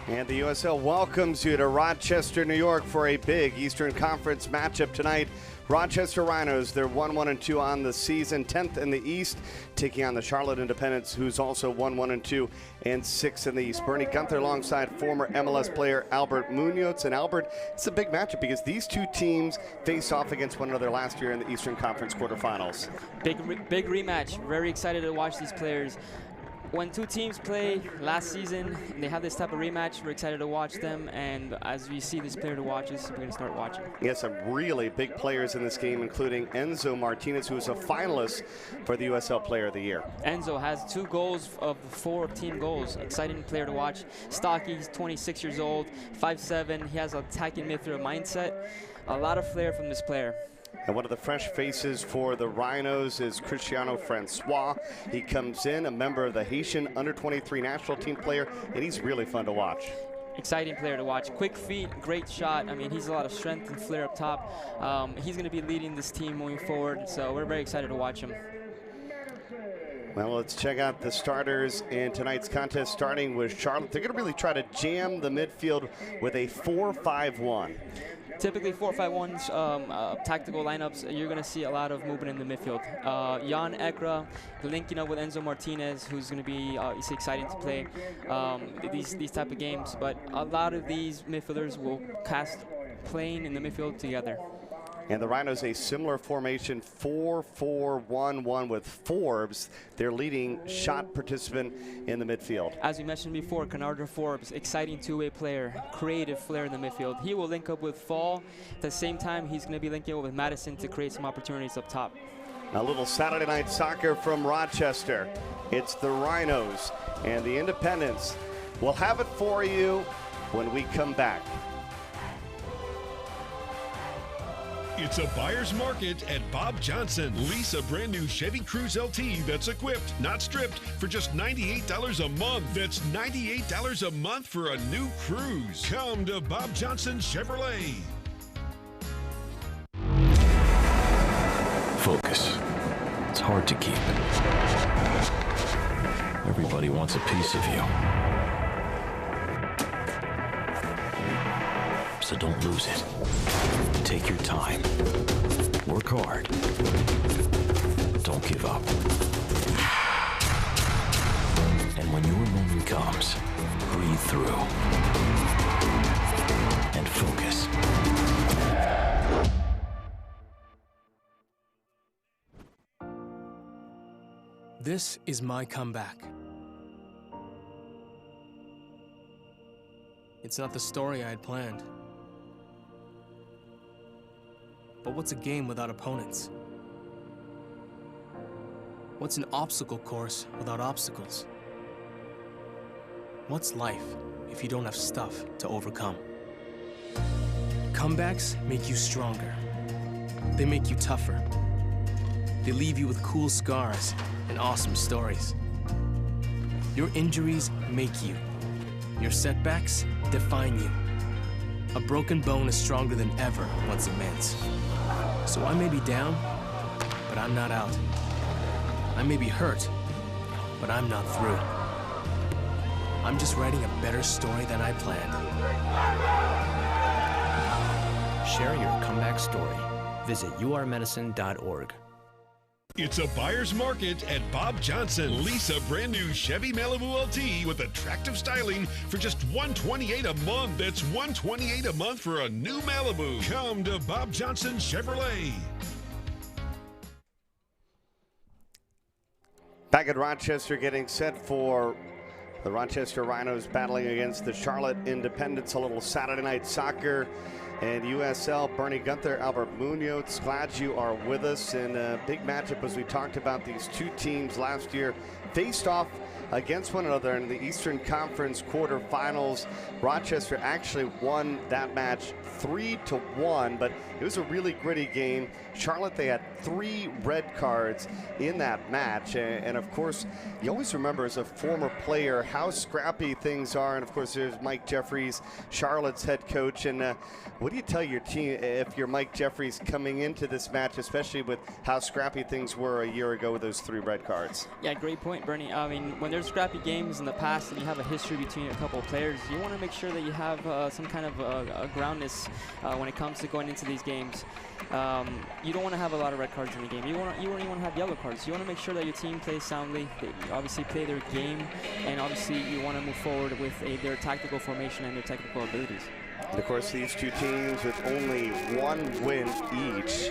And the USL welcomes you to Rochester, New York for a big Eastern Conference matchup tonight. Rochester Rhinos, they're 1-1-2 on the season, 10th in the East, taking on the Charlotte Independents, who's also 1-1-2 and 6th in the East. Bernie Gunther alongside former MLS player Albert Munoz. And Albert, it's a big matchup because these two teams faced off against one another last year in the Eastern Conference quarterfinals. Big rematch. Very excited to watch these players. When two teams play last season and they have this type of rematch, we're excited to watch them. And as we see this player to watch us, we're going to start watching. Yes, some really big players in this game, including Enzo Martinez, who is a finalist for the USL Player of the Year. Enzo has 2 goals of 4 team goals. Exciting player to watch. Stocky, he's 26 years old, 5'7". He has an attacking midfielder mindset. A lot of flair from this player. And one of the fresh faces for the Rhinos is Cristiano Francois. He comes in, a member of the Haitian under-23 national team player, and he's really fun to watch. Exciting player to watch. Quick feet, great shot. I mean, he's a lot of strength and flair up top. He's going to be leading this team moving forward, so we're very excited to watch him. Well, let's check out the starters in tonight's contest, starting with Charlotte. They're going to really try to jam the midfield with a 4-5-1. Typically 4-5-1s, tactical lineups, you're going to see a lot of movement in the midfield. Jan Ekra linking up with Enzo Martinez, who's going to be it's exciting to play these type of games. But a lot of these midfielders will cast playing in the midfield together. And the Rhinos, a similar formation, 4-4-1-1 with Forbes, their leading shot participant in the midfield. As we mentioned before, Bernardo Forbes, exciting two-way player, creative flair in the midfield. He will link up with Fall. At the same time, he's going to be linking up with Madison to create some opportunities up top. A little Saturday night soccer from Rochester. It's the Rhinos and the Independents. We'll have it for you when we come back. It's a buyer's market at Bob Johnson. Lease a brand new Chevy Cruze LT that's equipped, not stripped, for just $98 a month. That's $98 a month for a new Cruze. Come to Bob Johnson Chevrolet. Focus. It's hard to keep. Everybody wants a piece of you. So don't lose it. Take your time. Work hard. Don't give up. And when your moment comes, breathe through. And focus. This is my comeback. It's not the story I had planned. But what's a game without opponents? What's an obstacle course without obstacles? What's life if you don't have stuff to overcome? Comebacks make you stronger. They make you tougher. They leave you with cool scars and awesome stories. Your injuries make you. Your setbacks define you. A broken bone is stronger than ever once it mends. So I may be down, but I'm not out. I may be hurt, but I'm not through. I'm just writing a better story than I planned. Share your comeback story. Visit yourmedicine.org. It's a buyer's market at Bob Johnson. Lease a brand new Chevy Malibu LT with attractive styling for just $128 a month. That's $128 a month for a new Malibu. Come to Bob Johnson Chevrolet. Back at Rochester, getting set for the Rochester Rhinos battling against the Charlotte Independents. A little Saturday night soccer and USL. Bernie Gunther, Albert Munoz, glad you are with us. In a big matchup, as we talked about, these two teams last year faced off against one another in the Eastern Conference quarterfinals. Rochester actually won that match 3-1, but it was a really gritty game. Charlotte, they had 3 red cards in that match, and of course, you always remember as a former player how scrappy things are. And of course, there's Mike Jeffries, Charlotte's head coach. And what do you tell your team if you're Mike Jeffries coming into this match, especially with how scrappy things were a year ago with those 3 red cards? Yeah, great point, Bernie. I mean, when there's scrappy games in the past and you have a history between a couple of players, you want to make sure that you have some kind of a groundness when it comes to going into these games. You don't want to have a lot of red cards in the game. You don't even want to have yellow cards. You want to make sure that your team plays soundly. They obviously play their game, and obviously you want to move forward with their tactical formation and their technical abilities. And of course, these two teams with only one win each.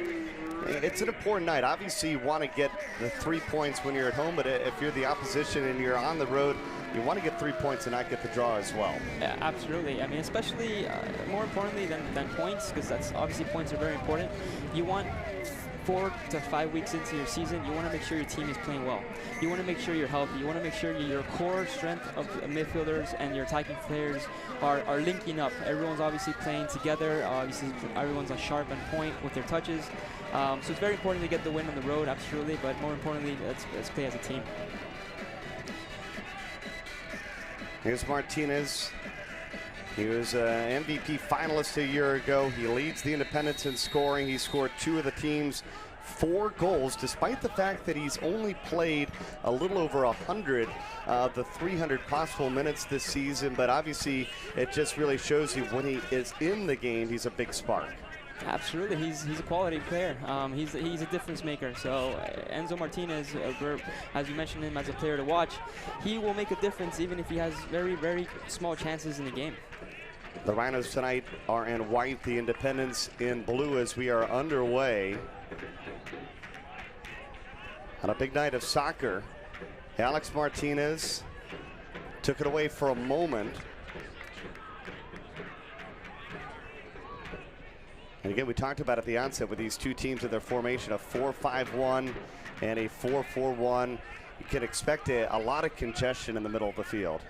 It's an important night. Obviously, you want to get the 3 points when you're at home, but if you're the opposition and you're on the road, you want to get 3 points and not get the draw as well. Yeah, absolutely. I mean, especially more importantly than points, because that's obviously points are very important. You want 4 to 5 weeks into your season, you want to make sure your team is playing well. You want to make sure you're healthy. You want to make sure your core strength of midfielders and your attacking players are linking up. Everyone's obviously playing together. Obviously, everyone's on sharp and point with their touches. So it's very important to get the win on the road, absolutely, but more importantly, let's play as a team. Here's Martinez. He was an MVP finalist a year ago. He leads the Independents in scoring. He scored 2 of the team's 4 goals, despite the fact that he's only played a little over 100 of the 300 possible minutes this season. But obviously, it just really shows you when he is in the game, he's a big spark. Absolutely, he's a quality player. He's a difference maker. So Enzo Martinez, as you mentioned him as a player to watch, he will make a difference even if he has very, very small chances in the game. The Rhinos tonight are in white, the Independents in blue as we are underway on a big night of soccer. Alex Martinez took it away for a moment. And again, we talked about at the onset with these two teams in their formation, a 4-5-1 and a 4-4-1. You can expect a lot of congestion in the middle of the field.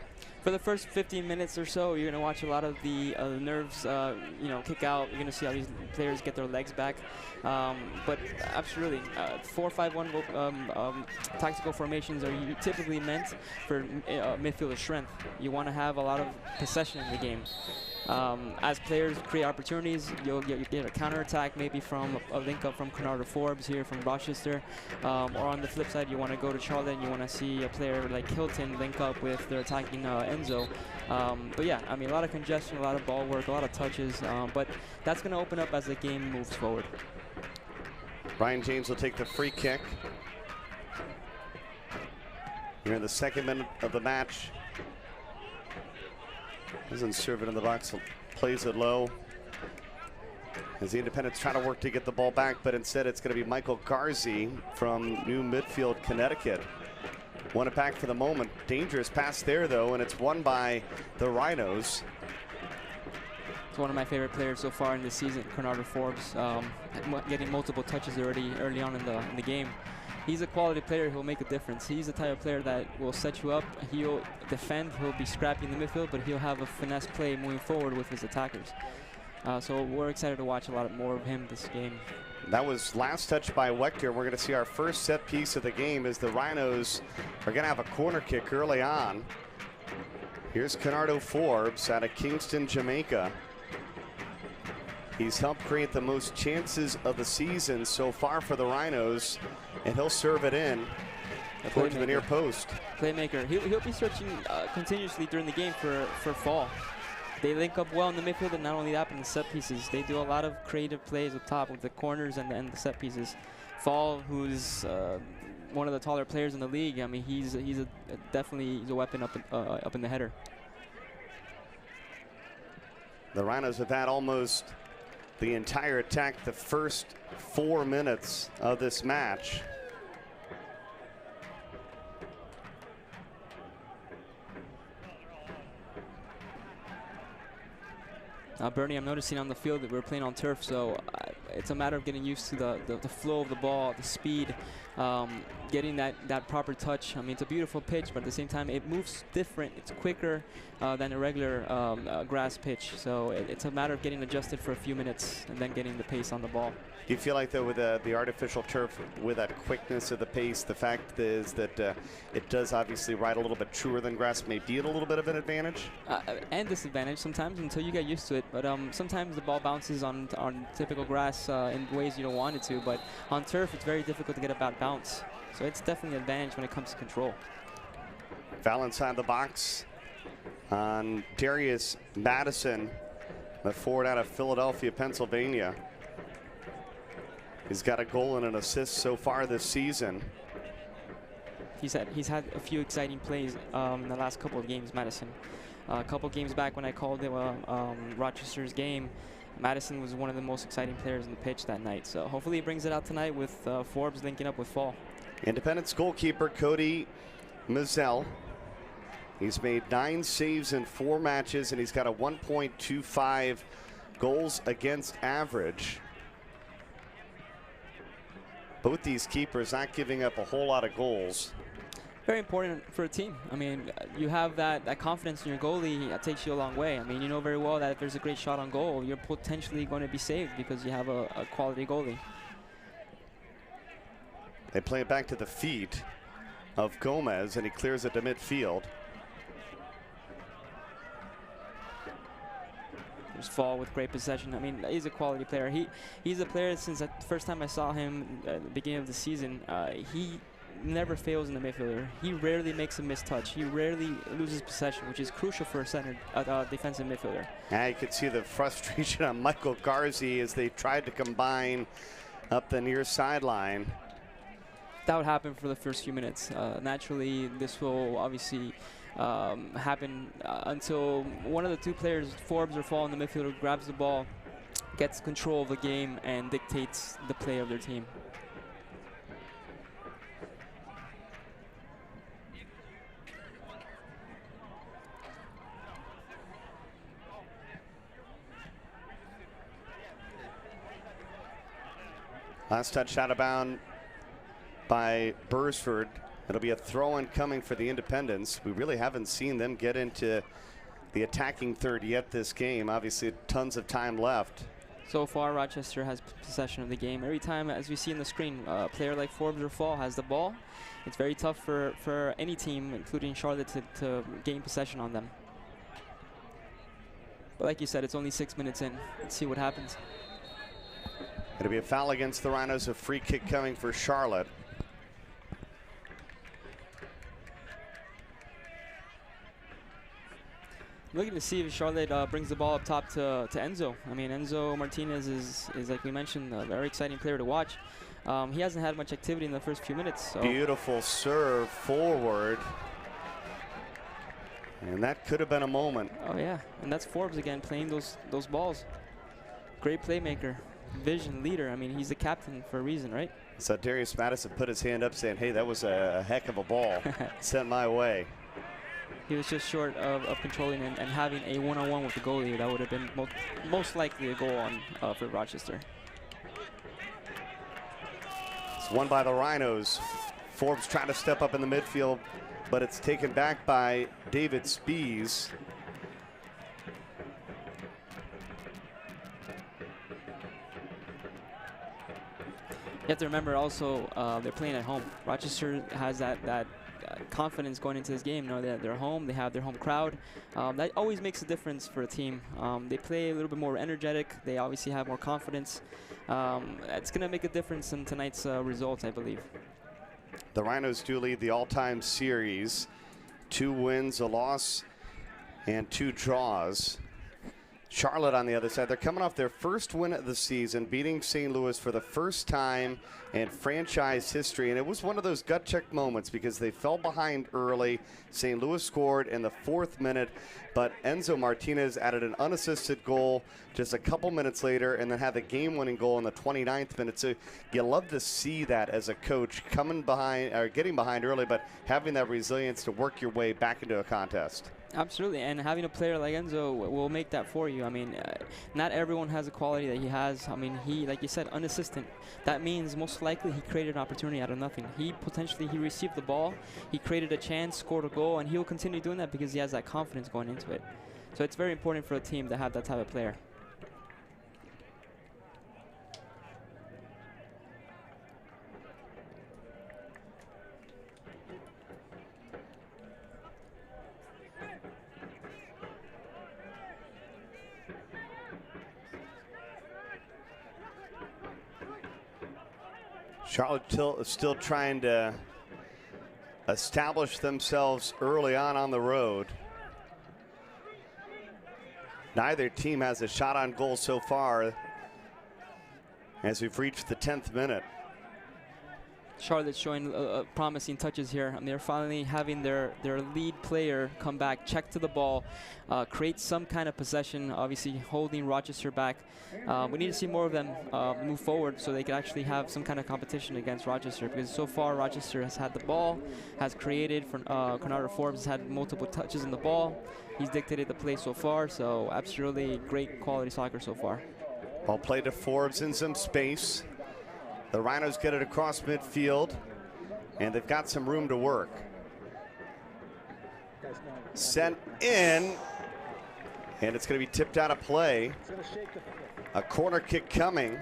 For the first 15 minutes or so, you're going to watch a lot of the nerves, kick out. You're going to see how these players get their legs back. But absolutely, 4-5-1 tactical formations are typically meant for midfielder strength. You want to have a lot of possession in the game. As players create opportunities, you'll get a counterattack maybe from a link up from Bernardo Forbes here from Rochester. Or on the flip side, you want to go to Charlotte and you want to see a player like Hilton link up with their attacking Enzo. But yeah, I mean, a lot of congestion, a lot of ball work, a lot of touches. But that's going to open up as the game moves forward. Ryan James will take the free kick. Here in the 2nd minute of the match. Doesn't serve it in the box, plays it low. As the Independents try to work to get the ball back, but instead it's going to be Michael Garzi from New Midfield, Connecticut. Won it back for the moment. Dangerous pass there, though, and it's won by the Rhinos. It's one of my favorite players so far in this season, Bernardo Forbes, getting multiple touches early on in the game. He's a quality player who will make a difference. He's the type of player that will set you up. He'll defend, he'll be scrappy in the midfield, but he'll have a finesse play moving forward with his attackers. So we're excited to watch a lot more of him this game. That was last touch by Wechter. We're going to see our first set piece of the game as the Rhinos are going to have a corner kick early on. Here's Bernardo Forbes out of Kingston, Jamaica. He's helped create the most chances of the season so far for the Rhinos, and he'll serve it in towards the near post. Playmaker. He'll be searching continuously during the game for Fall. They link up well in the midfield, and not only that, but in the set pieces. They do a lot of creative plays up top with the corners and the set pieces. Fall, who's one of the taller players in the league, I mean, he's definitely a weapon up in the header. The Rhinos have had almost the entire attack the first 4 minutes of this match. Bernie, I'm noticing on the field that we're playing on turf, so it's a matter of getting used to the flow of the ball, the speed, getting that proper touch. I mean, it's a beautiful pitch, but at the same time, it moves different. It's quicker than a regular grass pitch, so it's a matter of getting adjusted for a few minutes and then getting the pace on the ball. Do you feel like, though, with the artificial turf, with that quickness of the pace, the fact is that it does obviously ride a little bit truer than grass, may be at a little bit of an advantage? And disadvantage sometimes until you get used to it. But sometimes the ball bounces on typical grass in ways you don't want it to. But on turf, it's very difficult to get a bad bounce. So it's definitely an advantage when it comes to control. Foul inside the box on Darius Madison, the forward out of Philadelphia, Pennsylvania. He's got a goal and an assist so far this season. He's had a few exciting plays in the last couple of games, Madison. A couple games back when I called it Rochester's game, Madison was one of the most exciting players on the pitch that night. So hopefully he brings it out tonight with Forbes linking up with Fall. Independence goalkeeper Cody Mizell. He's made 9 saves in 4 matches, and he's got a 1.25 goals against average. Both these keepers not giving up a whole lot of goals. Very important for a team. I mean, you have that confidence in your goalie. That takes you a long way. I mean, you know very well that if there's a great shot on goal, you're potentially going to be saved because you have a quality goalie. They play it back to the feet of Gomez, and he clears it to midfield. There's Fall with great possession. I mean, he's a quality player. He's a player since the first time I saw him at the beginning of the season. He never fails in the midfielder. He rarely makes a missed touch. He rarely loses possession, which is crucial for a defensive midfielder. Yeah, you could see the frustration on Michael Garzi as they tried to combine up the near sideline. That would happen for the first few minutes. Naturally, this will obviously happen until one of the two players, Forbes or Fall in the midfielder, grabs the ball, gets control of the game, and dictates the play of their team. Last touch out of bound by Bursford. It'll be a throw-in coming for the Independents. We really haven't seen them get into the attacking third yet this game. Obviously, tons of time left. So far, Rochester has possession of the game. Every time, as we see in the screen, a player like Forbes or Fall has the ball. It's very tough for any team, including Charlotte, to gain possession on them. But like you said, it's only 6 minutes in. Let's see what happens. It'll be a foul against the Rhinos, a free kick coming for Charlotte. Looking to see if Charlotte brings the ball up top to Enzo. I mean, Enzo Martinez is like we mentioned, a very exciting player to watch. He hasn't had much activity in the first few minutes. So. Beautiful serve forward. And that could have been a moment. Oh, yeah. And that's Forbes again playing those balls. Great playmaker. Vision, leader. I mean, he's the captain for a reason, right? So Darius Madison put his hand up saying, hey, that was a heck of a ball sent my way. He was just short of controlling and having a one-on-one with the goalie. That would have been most likely a goal on for Rochester. It's won by the Rhinos. Forbes trying to step up in the midfield, but it's taken back by David Spees. You have to remember also they're playing at home. Rochester has that confidence going into this game. You know that they're home, they have their home crowd. That always makes a difference for a team. They play a little bit more energetic. They obviously have more confidence. It's going to make a difference in tonight's results, I believe. The Rhinos do lead the all-time series. 2 wins, a loss, and 2 draws. Charlotte on the other side, they're coming off their first win of the season, beating St. Louis for the first time in franchise history. And it was one of those gut check moments because they fell behind early. St. Louis scored in the 4th minute, but Enzo Martinez added an unassisted goal just a couple minutes later and then had the game-winning goal in the 29th minute. So you love to see that as a coach, coming behind or getting behind early, but having that resilience to work your way back into a contest. Absolutely, and having a player like Enzo will make that for you. I mean, not everyone has the quality that he has. I mean, he, like you said, unassisted. That means most likely he created an opportunity out of nothing. He received the ball, he created a chance, scored a goal, and he'll continue doing that because he has that confidence going into it. So it's very important for a team to have that type of player. Charlotte still trying to established themselves early on the road. Neither team has a shot on goal so far as we've reached the 10th minute. Charlotte's showing promising touches here. I mean, they're finally having their lead player come back, check to the ball, create some kind of possession, obviously holding Rochester back. We need to see more of them move forward so they can actually have some kind of competition against Rochester, because so far Rochester has had the ball, has created. Bernardo Forbes has had multiple touches on the ball. He's dictated the play so far, so absolutely great quality soccer so far. Ball played to Forbes in some space. The Rhinos get it across midfield, and they've got some room to work. Sent in, and it's going to be tipped out of play. A corner kick coming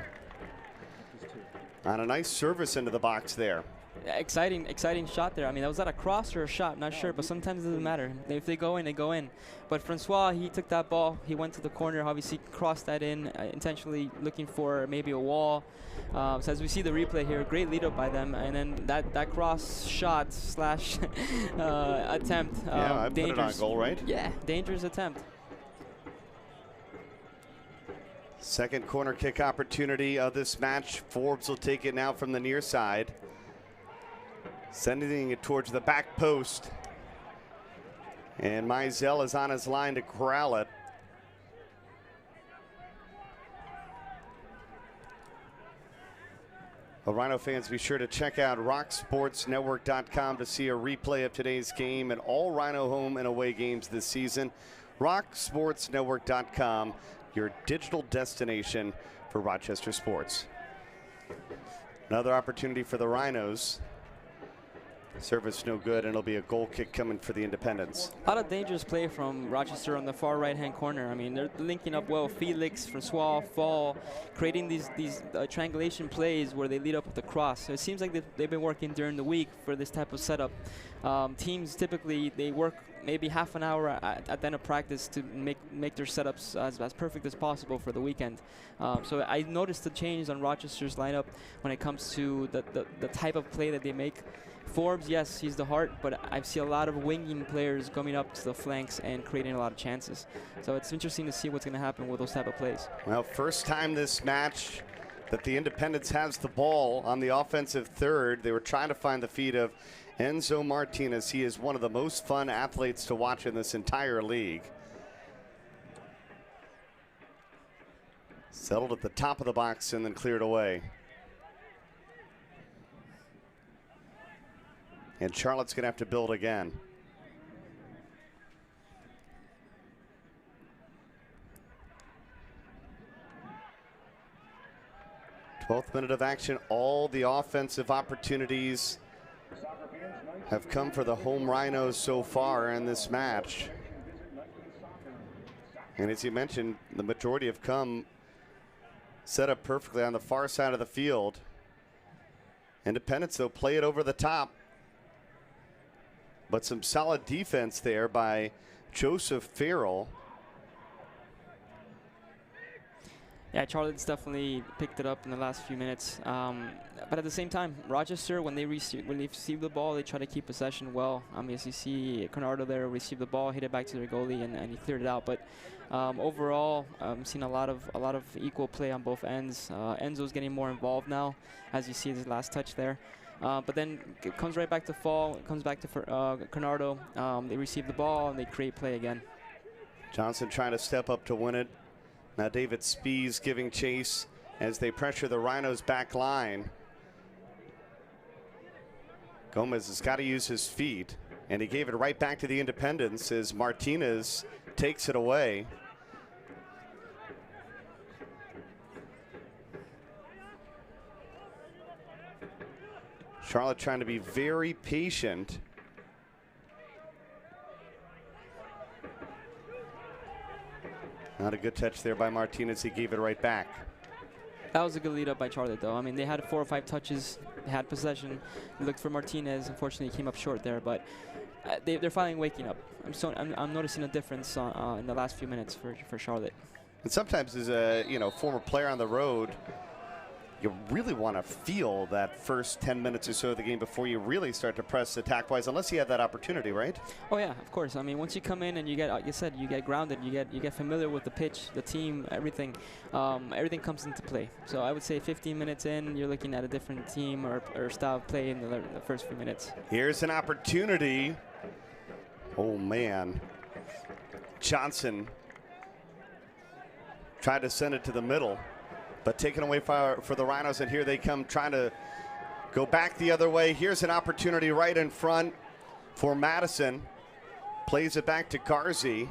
on a nice service into the box there. Exciting shot there. I mean, was that a cross or a shot? Not sure, but sometimes it doesn't matter. If they go in, they go in. But Francois, he took that ball. He went to the corner, obviously crossed that in, intentionally looking for maybe a wall. So as we see the replay here, great lead up by them. And then that cross shot slash attempt. Yeah, I put it on goal, right? Yeah, dangerous attempt. Second corner kick opportunity of this match. Forbes will take it now from the near side, sending it towards the back post. And Mizell is on his line to corral it. Well, Rhino fans, be sure to check out rocksportsnetwork.com to see a replay of today's game and all Rhino home and away games this season. rocksportsnetwork.com, your digital destination for Rochester sports. Another opportunity for the Rhinos. Service no good, and it'll be a goal kick coming for the Independents. A lot of dangerous play from Rochester on the far right-hand corner. I mean, they're linking up well. Felix, Francois, Fall, creating these triangulation plays where they lead up with the cross. So it seems like they've been working during the week for this type of setup. Teams typically, they work maybe half an hour at the end of practice to make their setups as perfect as possible for the weekend. So I noticed the change on Rochester's lineup when it comes to the type of play that they make. Forbes, yes, he's the heart, but I see a lot of winging players coming up to the flanks and creating a lot of chances. So it's interesting to see what's going to happen with those type of plays. Well, first time this match that the Independents has the ball on the offensive third. They were trying to find the feet of Enzo Martinez. He is one of the most fun athletes to watch in this entire league. Settled at the top of the box and then cleared away. And Charlotte's going to have to build again. Twelfth minute of action. All the offensive opportunities have come for the home Rhinos so far in this match. And as you mentioned, the majority have come set up perfectly on the far side of the field. Independents, though, play it over the top. But some solid defense there by Joseph Farrell. Yeah, Charlotte's definitely picked it up in the last few minutes. But at the same time, Rochester, when they receive the ball, they try to keep possession well. As you see, Bernardo there received the ball, hit it back to their goalie, and he cleared it out. But overall, I'm seeing a lot of equal play on both ends. Enzo's getting more involved now, as you see his last touch there. But then it comes right back to Fall. It comes back to Bernardo. They receive the ball and they create play again. Johnson trying to step up to win it. Now David Spees giving chase as they pressure the Rhinos back line. Gomez has got to use his feet, and he gave it right back to the Independents as Martinez takes it away. Charlotte trying to be very patient. Not a good touch there by Martinez. He gave it right back. That was a good lead up by Charlotte, though. They had 4 or 5 touches. They had possession. They looked for Martinez. Unfortunately, he came up short there, but they're finally waking up. I'm noticing a difference in the last few minutes for Charlotte. And sometimes as a former player on the road, you really want to feel that first 10 minutes or so of the game before you really start to press attack-wise, unless you have that opportunity, right? Oh yeah, of course. I mean, once you come in and you get, like you said, you get grounded, you get familiar with the pitch, the team, everything. Everything comes into play. So I would say 15 minutes in, you're looking at a different team or style of play in the first few minutes. Here's an opportunity. Oh man, Johnson tried to send it to the middle, but taken away for the Rhinos, and here they come trying to go back the other way. Here's an opportunity right in front for Madison. Plays it back to Garzi.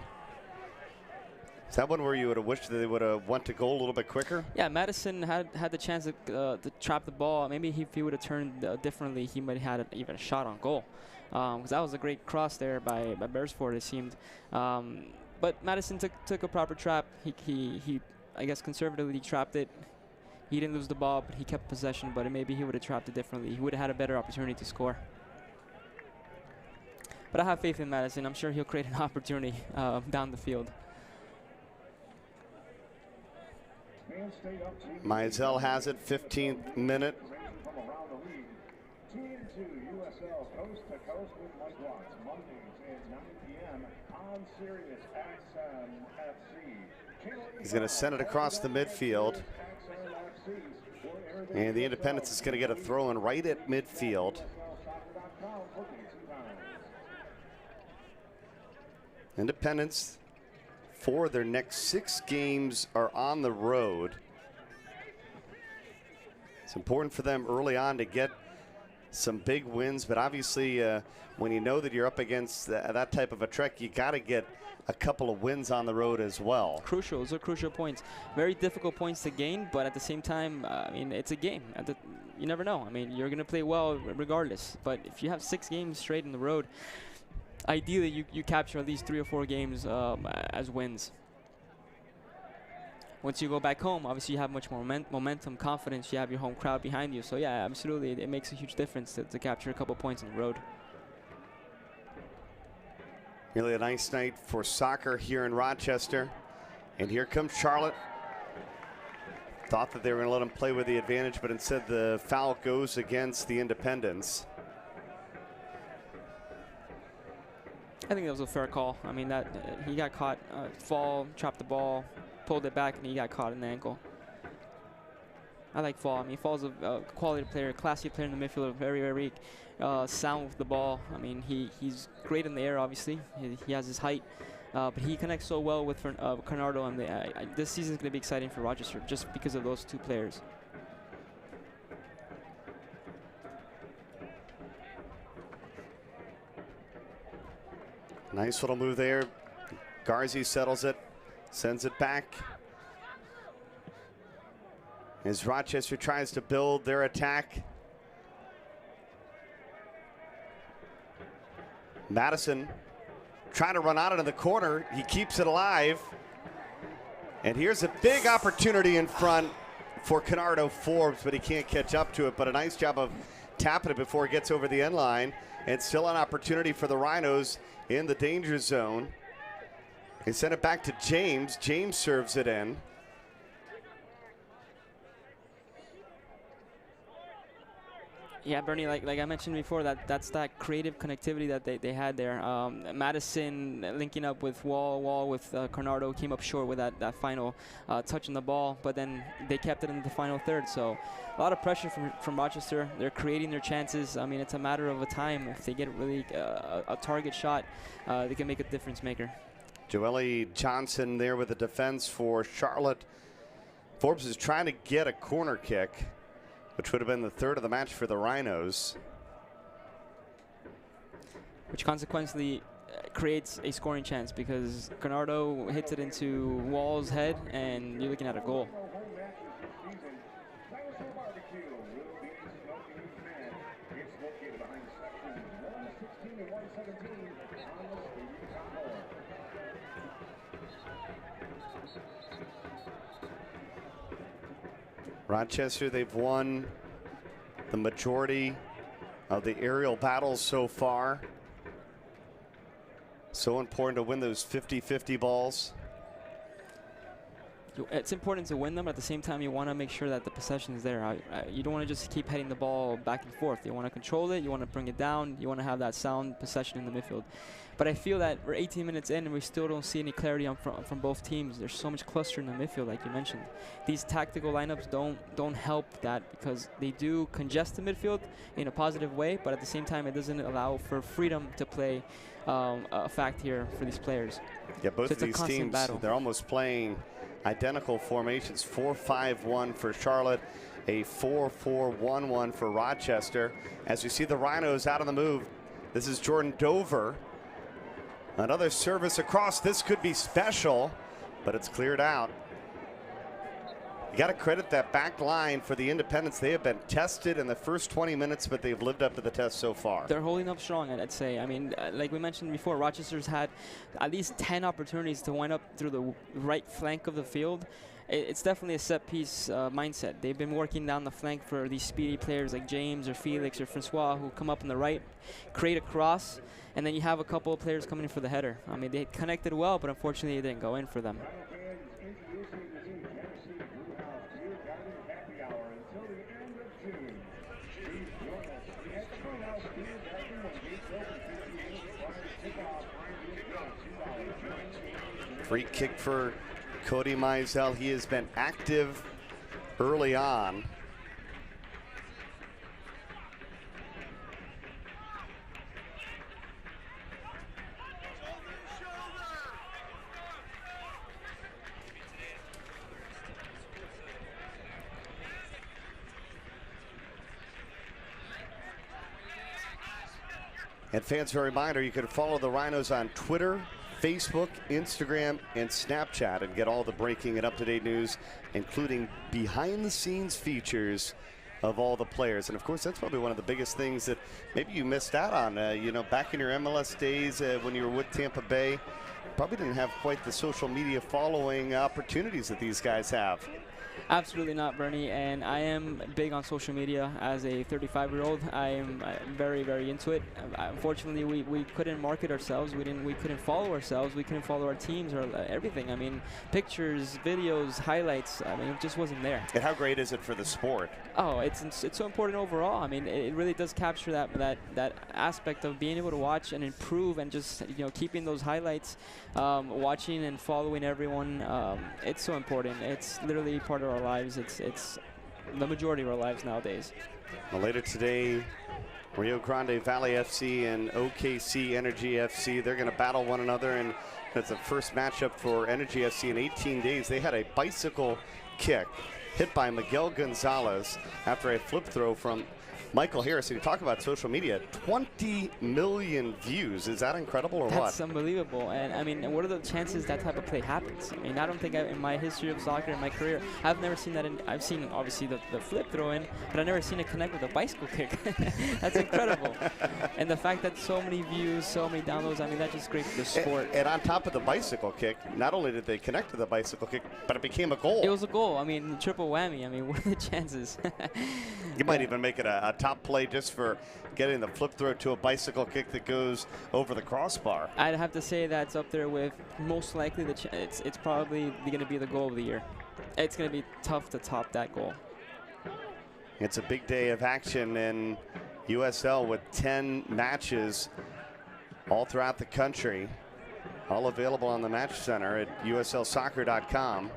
Is that one where you would have wished that they would have went to goal a little bit quicker? Yeah, Madison had the chance to trap the ball. Maybe if he would have turned differently, he might have had even a shot on goal. Because that was a great cross there by Beresford, it seemed. But Madison took a proper trap. He I guess conservatively trapped it. He didn't lose the ball, but he kept possession. But maybe he would have trapped it differently. He would have had a better opportunity to score. But I have faith in Madison. I'm sure he'll create an opportunity down the field. Mizell has it, 15th minute. USL Coast to Coast with Mike Watts, Mondays at 9 p.m. on Sirius XM FC. He's going to send it across the midfield. And the Independence is going to get a throw in right at midfield. Independence, for their next 6 games, are on the road. It's important for them early on to get some big wins, but obviously when you know that you're up against that type of a trek, you got to get a couple of wins on the road as well. Crucial. Those are crucial points. Very difficult points to gain, but at the same time, I mean, it's a game. You never know. I mean, you're going to play well regardless, but if you have 6 games straight in the road, ideally you capture at least 3 or 4 games as wins. Once you go back home, obviously you have much more momentum, confidence. You have your home crowd behind you. So yeah, absolutely, it makes a huge difference to capture a couple points on the road. Really a nice night for soccer here in Rochester. And here comes Charlotte. Thought that they were going to let them play with the advantage, but instead the foul goes against the Independents. I think that was a fair call. I mean, that he got caught, fall, chopped the ball, pulled it back, and he got caught in the ankle. I like Fall. I mean, Fall's a quality player, classy player in the midfield, very, very sound with the ball. I mean, he's great in the air, obviously. He has his height, but he connects so well with Bernardo, and this season's going to be exciting for Rochester just because of those 2 players. Nice little move there. Garzi settles it, sends it back. As Rochester tries to build their attack. Madison trying to run out into the corner. He keeps it alive. And here's a big opportunity in front for Bernardo Forbes, but he can't catch up to it. But a nice job of tapping it before it gets over the end line. And still an opportunity for the Rhinos in the danger zone. They send it back to James. James serves it in. Yeah, Bernie, like I mentioned before, that's that creative connectivity that they had there. Madison linking up with Wall with Bernardo came up short with that final touch on the ball, but then they kept it in the final third. So a lot of pressure from Rochester. They're creating their chances. I mean, it's a matter of a time. If they get really a target shot, they can make a difference maker. Joelle Johnson there with the defense for Charlotte. Forbes is trying to get a corner kick, which would have been the 3rd of the match for the Rhinos. Which consequently creates a scoring chance because Bernardo hits it into Wall's head and you're looking at a goal. Rochester, they've won the majority of the aerial battles so far. So important to win those 50-50 balls. it's important to win them. At the same time, you want to make sure that the possession is there. You don't want to just keep heading the ball back and forth. You want to control it. You want to bring it down. You want to have that sound possession in the midfield. But I feel that we're 18 minutes in and we still don't see any clarity from both teams. There's so much cluster in the midfield, like you mentioned. These tactical lineups don't help that, because they do congest the midfield in a positive way, but at the same time, it doesn't allow for freedom to play a fact here for these players. Yeah, both So of these teams, battle. they're almost playing identical formations. 4-5-1 for Charlotte, a 4-4-1-1 for Rochester. As you see the Rhinos out on the move, this is Jordan Dover. Another service across. This could be special, but it's cleared out. You got to credit that back line for the Independents. They have been tested in the first 20 minutes, but they've lived up to the test so far. They're holding up strong, I'd say. I mean, like we mentioned before, Rochester's had at least 10 opportunities to wind up through the right flank of the field. It's definitely a set-piece mindset. They've been working down the flank for these speedy players like James or Felix or Francois, who come up on the right, create a cross, and then you have a couple of players coming in for the header. I mean, they connected well, but unfortunately, it didn't go in for them. Free kick for Cody Mizell. He has been active early on. And fans, a reminder, you can follow the Rhinos on Twitter, Facebook, Instagram, and Snapchat and get all the breaking and up-to-date news, including behind-the-scenes features of all the players. And of course, that's probably one of the biggest things that maybe you missed out on. You know, back in your MLS days when you were with Tampa Bay, probably didn't have quite the social media following opportunities that these guys have. Absolutely not, Bernie, and I am big on social media as a 35-year-old. I am very, very into it. Unfortunately, we couldn't market ourselves. We couldn't follow ourselves. We couldn't follow our teams or everything. I mean, pictures, videos, highlights. I mean, it just wasn't there. And how great is it for the sport? Oh, it's so important overall. I mean, it really does capture that aspect of being able to watch and improve, and just keeping those highlights, watching and following everyone. It's so important. It's literally part of our lives. It's the majority of our lives nowadays. Well, later today, Rio Grande Valley FC and OKC Energy FC, they're going to battle one another, and it's the first matchup for Energy FC in 18 days. They had a bicycle kick hit by Miguel Gonzalez after a flip throw from Michael Harris. You talk about social media, 20 million views. Is that incredible or what? That's unbelievable. And I mean, what are the chances that type of play happens? I mean, I don't think in my history of soccer, in my career, I've never seen that. I've seen obviously the flip throw in, but I've never seen it connect with a bicycle kick. That's incredible. And the fact that so many views, so many downloads, I mean, that's just great for the sport. And on top of the bicycle kick, not only did they connect to the bicycle kick, but it became a goal. It was a goal. I mean, triple whammy. I mean, what are the chances? You might even make it a top play just for getting the flip throw to a bicycle kick that goes over the crossbar. I'd have to say that's up there with most likely it's probably going to be the goal of the year. It's going to be tough to top that goal. It's a big day of action in USL with 10 matches all throughout the country, all available on the Match Center at uslsoccer.com.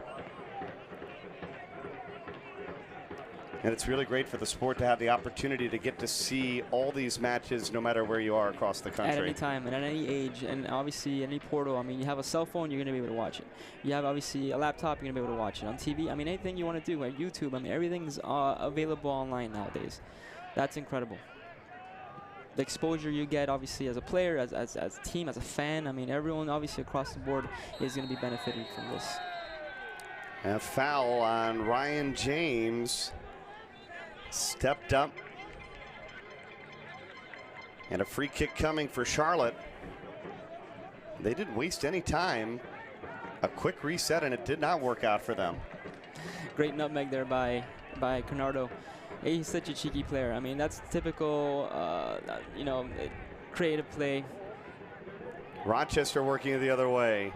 And it's really great for the sport to have the opportunity to get to see all these matches no matter where you are across the country. At any time and at any age, and obviously any portal. I mean, you have a cell phone, you're going to be able to watch it. You have obviously a laptop, you're going to be able to watch it. On TV, I mean, anything you want to do, like YouTube, I mean, everything's available online nowadays. That's incredible. The exposure you get, obviously, as a player, as a team, as a fan, I mean, everyone obviously across the board is going to be benefiting from this. A foul on Ryan James. Stepped up. And a free kick coming for Charlotte. They didn't waste any time. A quick reset, and it did not work out for them. Great nutmeg there by Bernardo. He's such a cheeky player. I mean, that's typical, creative play. Rochester working the other way.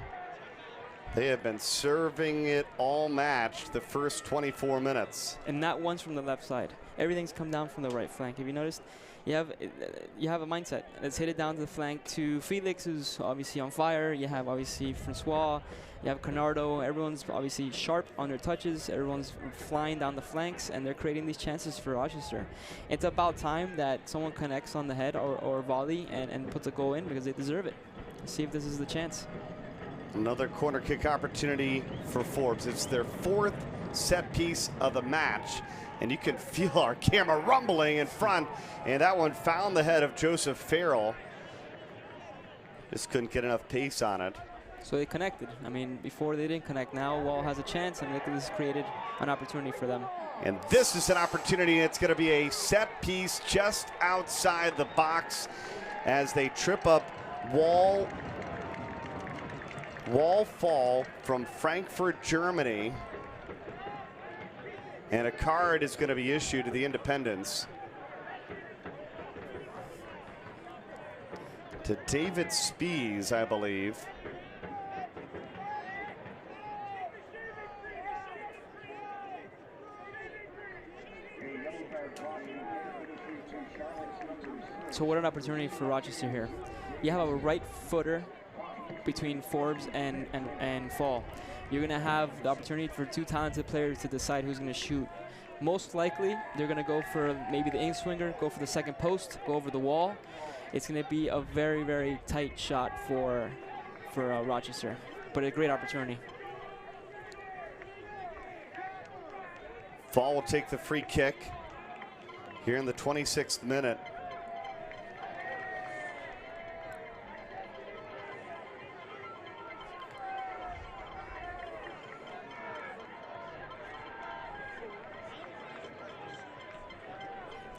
They have been serving it all match the first 24 minutes. And not once from the left side. Everything's come down from the right flank. Have you noticed? You have a mindset. Let's hit it down to the flank to Felix, who's obviously on fire. You have obviously Francois. You have Bernardo. Everyone's obviously sharp on their touches. Everyone's flying down the flanks, and they're creating these chances for Rochester. It's about time that someone connects on the head or volley and puts a goal in, because they deserve it. Let's see if this is the chance. Another corner kick opportunity for Forbes. It's their 4th set piece of the match. And you can feel our camera rumbling in front. And that one found the head of Joseph Farrell. Just couldn't get enough pace on it. So they connected. I mean, before they didn't connect. Now Wall has a chance, and look at this, created an opportunity for them. And this is an opportunity. It's going to be a set piece just outside the box as they trip up Wall Fall from Frankfurt, Germany. And a card is going to be issued to the Independents. To David Spies, I believe. So what an opportunity for Rochester here. You have a right footer between Forbes and Fall. You're going to have the opportunity for 2 talented players to decide who's going to shoot. Most likely, they're going to go for maybe the in swinger, go for the second post, go over the wall. It's going to be a very, very tight shot for Rochester, but a great opportunity. Fall will take the free kick here in the 26th minute.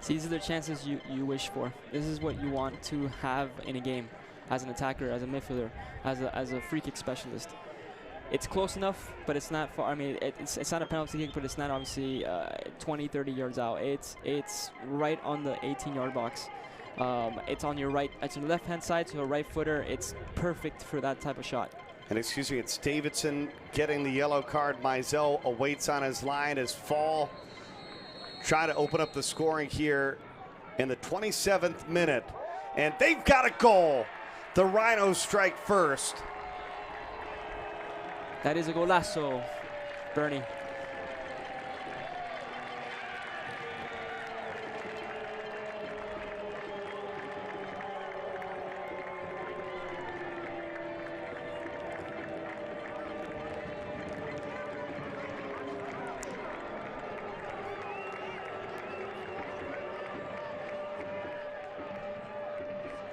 These are the chances you wish for. This is what you want to have in a game as an attacker, as a midfielder, as a free kick specialist. It's close enough, but it's not far. I mean, it's not a penalty kick, but it's not obviously 20, 30 yards out. It's right on the 18-yard box. It's on your right. It's on the left-hand side, so a right footer. It's perfect for that type of shot. And excuse me, it's Davidson getting the yellow card. Mizell awaits on his line as Fall try to open up the scoring here in the 27th minute. And they've got a goal. The Rhinos strike first. That is a golazo, Bernie.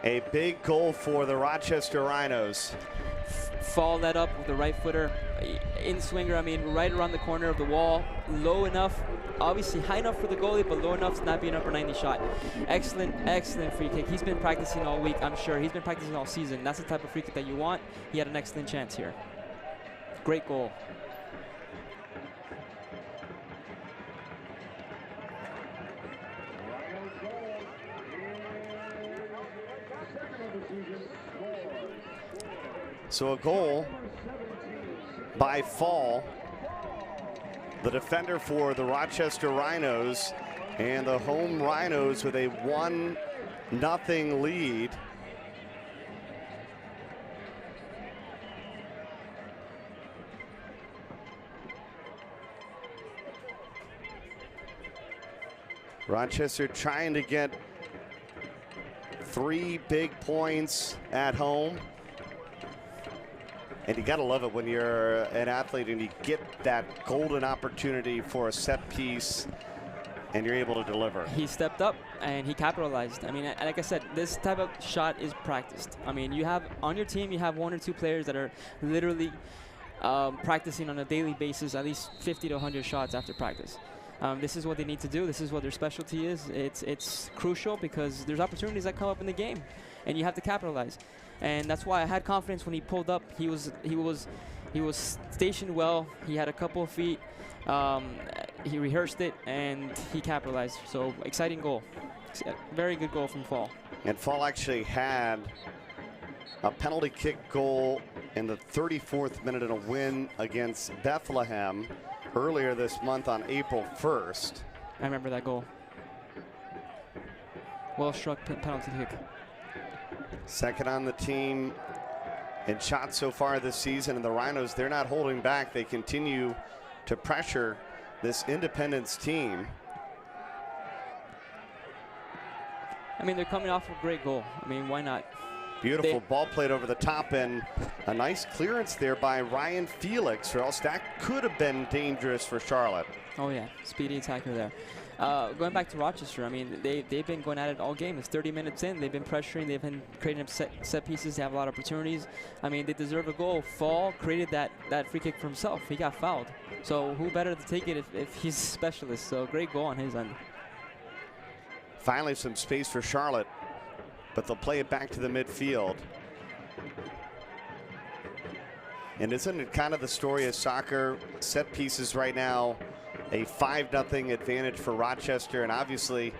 A big goal for the Rochester Rhinos. Fall that up with the right footer, in swinger, I mean, right around the corner of the wall, low enough, obviously high enough for the goalie, but low enough to not be an upper 90 shot. Excellent, excellent free kick. He's been practicing all week, I'm sure. He's been practicing all season. That's the type of free kick that you want. He had an excellent chance here. Great goal. So a goal by Fall, the defender for the Rochester Rhinos, and the home Rhinos with a 1-0 lead. Rochester trying to get 3 big points at home. And you gotta love it when you're an athlete and you get that golden opportunity for a set piece and you're able to deliver. He stepped up and he capitalized. I mean, like I said, this type of shot is practiced. I mean, you have on your team, you have 1 or 2 players that are literally practicing on a daily basis, at least 50 to 100 shots after practice. This is what they need to do. This is what their specialty is. It's crucial because there's opportunities that come up in the game, and you have to capitalize. And that's why I had confidence when he pulled up. He was stationed well. He had a couple of feet. He rehearsed it and he capitalized. So exciting goal. Very good goal from Fall. And Fall actually had a penalty kick goal in the 34th minute in a win against Bethlehem earlier this month on April 1st. I remember that goal. Well struck penalty kick. Second on the team in shots so far this season, and the Rhinos, they're not holding back. They continue to pressure this Independence team. I mean, they're coming off a great goal. I mean, why not? Beautiful ball played over the top, and a nice clearance there by Ryan Felix, or else that could have been dangerous for Charlotte. Oh yeah, speedy attacker there. Going back to Rochester, I mean, they've been going at it all game. It's 30 minutes in. They've been pressuring. They've been creating up set pieces. They have a lot of opportunities. I mean, they deserve a goal. Fall created that free kick for himself. He got fouled. So who better to take it if he's a specialist? So great goal on his end. Finally some space for Charlotte, but they'll play it back to the midfield. And isn't it kind of the story of soccer? Set pieces right now, a 5-0 advantage for Rochester, and obviously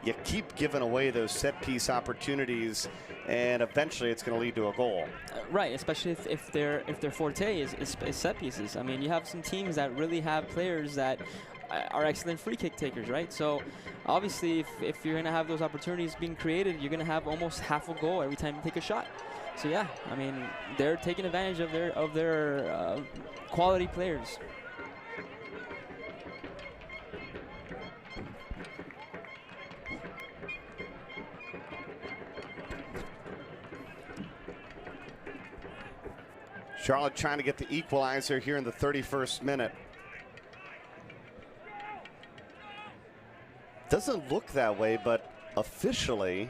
you keep giving away those set piece opportunities, and eventually it's going to lead to a goal. Right, especially if their forte is set pieces. I mean, you have some teams that really have players that are excellent free kick takers, right? So obviously if you're going to have those opportunities being created, you're going to have almost half a goal every time you take a shot. So yeah, I mean, they're taking advantage of their quality players. Charlotte trying to get the equalizer here in the 31st minute. Doesn't look that way, but officially,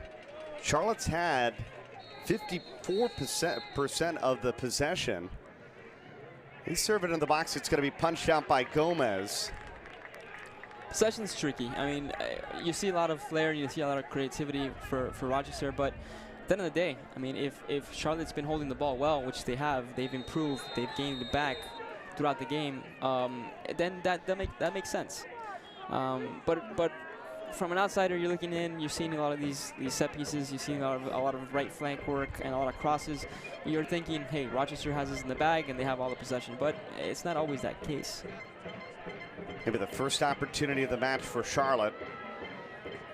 Charlotte's had 54% of the possession. They serve it in the box. It's going to be punched out by Gomez. Possession's tricky. I mean, you see a lot of flair, you see a lot of creativity for Rochester, but at the end of the day, I mean, if Charlotte's been holding the ball well, which they have, they've improved, they've gained it back throughout the game, then that makes sense. But from an outsider, you're looking in, you're seeing a lot of these set pieces, you're seeing a lot of right flank work and a lot of crosses. You're thinking, hey, Rochester has this in the bag and they have all the possession, but it's not always that case. Maybe the first opportunity of the match for Charlotte,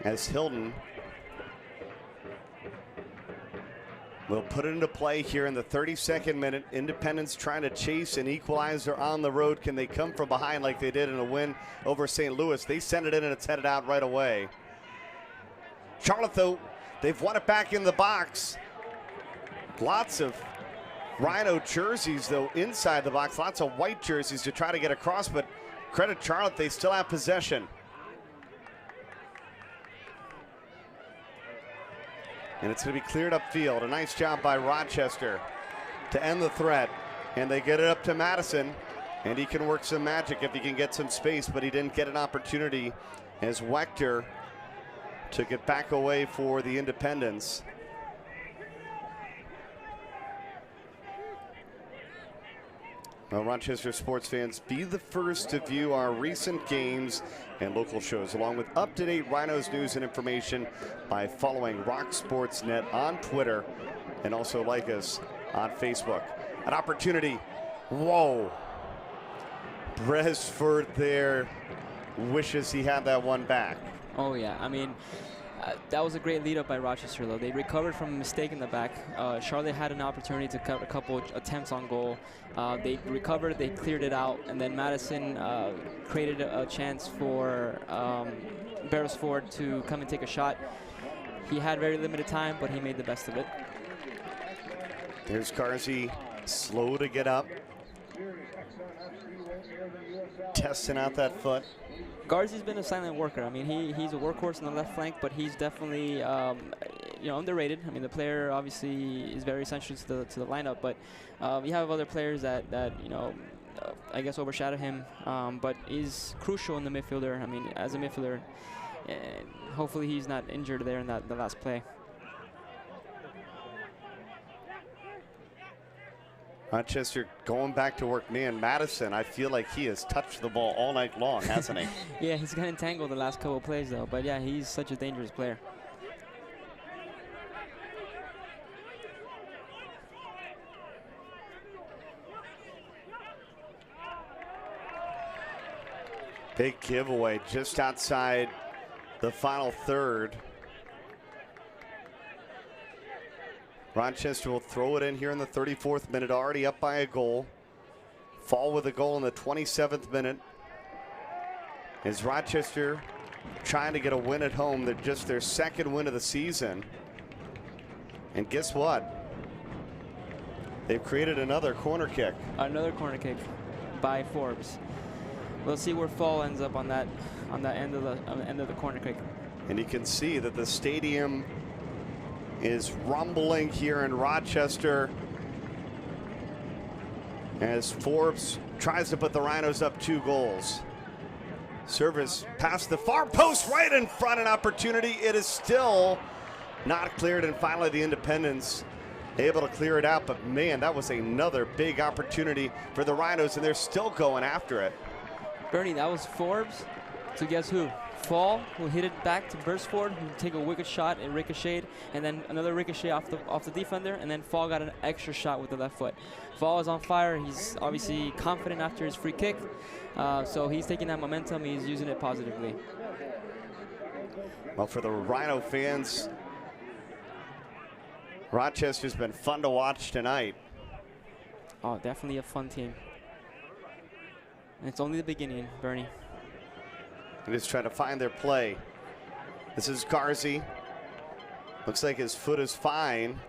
as Hilton will put it into play here in the 32nd minute. Independence trying to chase an equalizer on the road. Can they come from behind like they did in a win over St. Louis? They send it in and it's headed out right away. Charlotte, though, they've won it back in the box. Lots of Rhino jerseys, though, inside the box. Lots of white jerseys to try to get across, but credit Charlotte, they still have possession. And it's going to be cleared upfield. A nice job by Rochester to end the threat. And they get it up to Madison. And he can work some magic if he can get some space, but he didn't get an opportunity as Wechter took it back away for the Independents. Well, Rochester sports fans, be the first to view our recent games and local shows, along with up-to-date Rhinos news and information by following Rock Sports Net on Twitter, and also like us on Facebook. An opportunity. Whoa. Bresford there wishes he had that one back. Oh yeah, I mean, that was a great lead up by Rochester, though. They recovered from a mistake in the back. Charlotte had an opportunity to cut a couple attempts on goal. They recovered, they cleared it out, and then Madison created a chance for Beresford to come and take a shot. He had very limited time, but he made the best of it. There's Garzi, slow to get up. Testing out that foot. Garzi's been a silent worker. I mean, he's a workhorse on the left flank, but he's definitely underrated. I mean, the player obviously is very essential to the lineup, but we have other players that I guess overshadow him, but is crucial in the midfielder. I mean, as a midfielder, hopefully he's not injured there in the last play. Rochester going back to work. Man, Madison, I feel like he has touched the ball all night long, hasn't he? Yeah, he's got entangled the last couple of plays, though. But yeah, he's such a dangerous player. Big giveaway just outside the final third. Rochester will throw it in here in the 34th minute, already up by a goal. Fall with a goal in the 27th minute. Is Rochester trying to get a win at home? They're just their second win of the season. And guess what? They've created another corner kick. Another corner kick by Forbes. We'll see where Fall ends up on that end of the corner kick. And you can see that the stadium is rumbling here in Rochester as Forbes tries to put the Rhinos up 2 goals. Service past the far post, right in front, an opportunity. It is still not cleared, and finally the Independents able to clear it out. But man, that was another big opportunity for the Rhinos, and they're still going after it. Bernie, that was Forbes. So guess who? Fall, who hit it back to Burstford, who take a wicked shot and ricocheted, and then another ricochet off the defender, and then Fall got an extra shot with the left foot. Fall is on fire. He's obviously confident after his free kick, so he's taking that momentum. He's using it positively. Well, for the Rhino fans, Rochester's been fun to watch tonight. Oh, definitely a fun team. And it's only the beginning, Bernie. And just trying to find their play. This is Garzi. Looks like his foot is fine.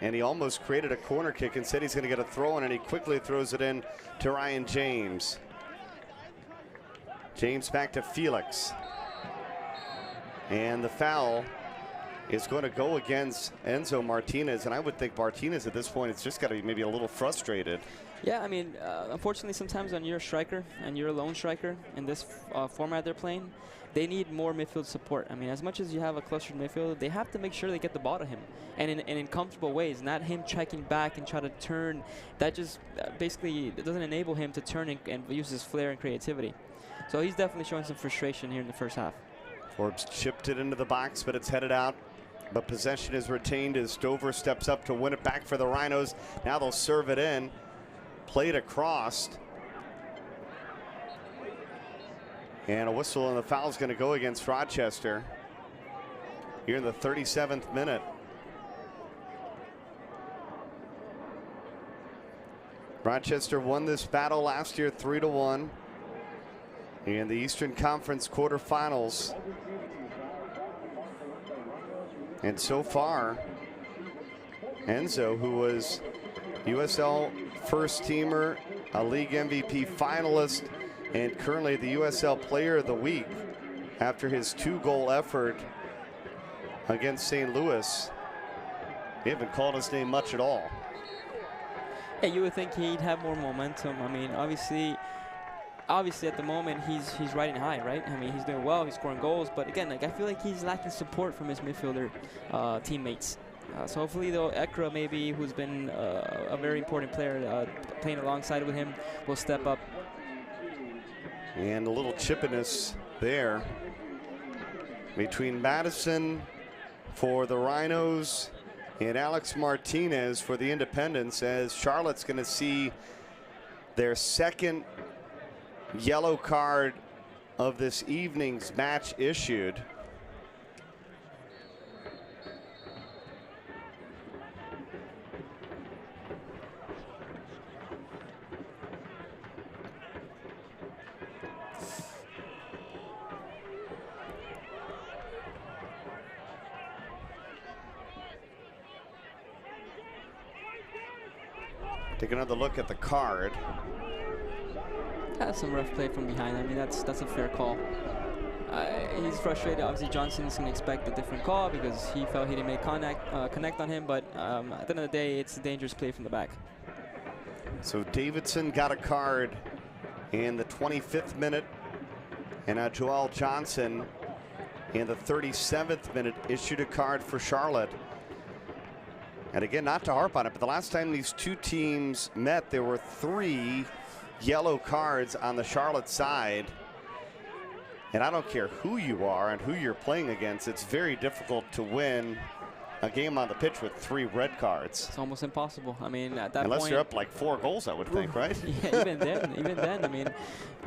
And he almost created a corner kick and said he's going to get a throw in, and he quickly throws it in to Ryan James. James back to Felix. And the foul is going to go against Enzo Martinez. And I would think Martinez at this point has just got to be maybe a little frustrated. Yeah, I mean, unfortunately, sometimes when you're a striker and you're a lone striker in this format they're playing, they need more midfield support. I mean, as much as you have a clustered midfield, they have to make sure they get the ball to him, and in comfortable ways, not him checking back and try to turn. That just basically doesn't enable him to turn and use his flair and creativity. So he's definitely showing some frustration here in the first half. Forbes chipped it into the box, but it's headed out. But possession is retained as Stover steps up to win it back for the Rhinos. Now they'll serve it in. Played across. And a whistle, and the foul is going to go against Rochester here in the 37th minute. Rochester won this battle last year 3-1 in the Eastern Conference quarterfinals. And so far, Enzo, who was USL first teamer, a league MVP finalist, and currently the USL Player of the Week after his 2-goal effort against St. Louis. They haven't called his name much at all. Yeah, you would think he'd have more momentum. I mean, obviously at the moment he's riding high, right? I mean, he's doing well, he's scoring goals, but again, like, I feel like he's lacking support from his midfielder teammates. So hopefully, though, Ekra maybe, who's been a very important player playing alongside with him, will step up. And a little chippiness there between Madison for the Rhinos and Alex Martinez for the Independents, as Charlotte's going to see their second yellow card of this evening's match issued. Take another look at the card. That's some rough play from behind. I mean, that's a fair call. He's frustrated. Obviously, Johnson's going to expect a different call because he felt he didn't make connect on him. But at the end of the day, it's a dangerous play from the back. So Davidson got a card in the 25th minute, and Joel Johnson in the 37th minute issued a card for Charlotte. And again, not to harp on it, but the last time these two teams met, there were 3 yellow cards on the Charlotte side. And I don't care who you are and who you're playing against, it's very difficult to win a game on the pitch with 3 red cards. It's almost impossible. I mean, at that Unless point, you're up like 4 goals, I would think, right? Yeah, even then,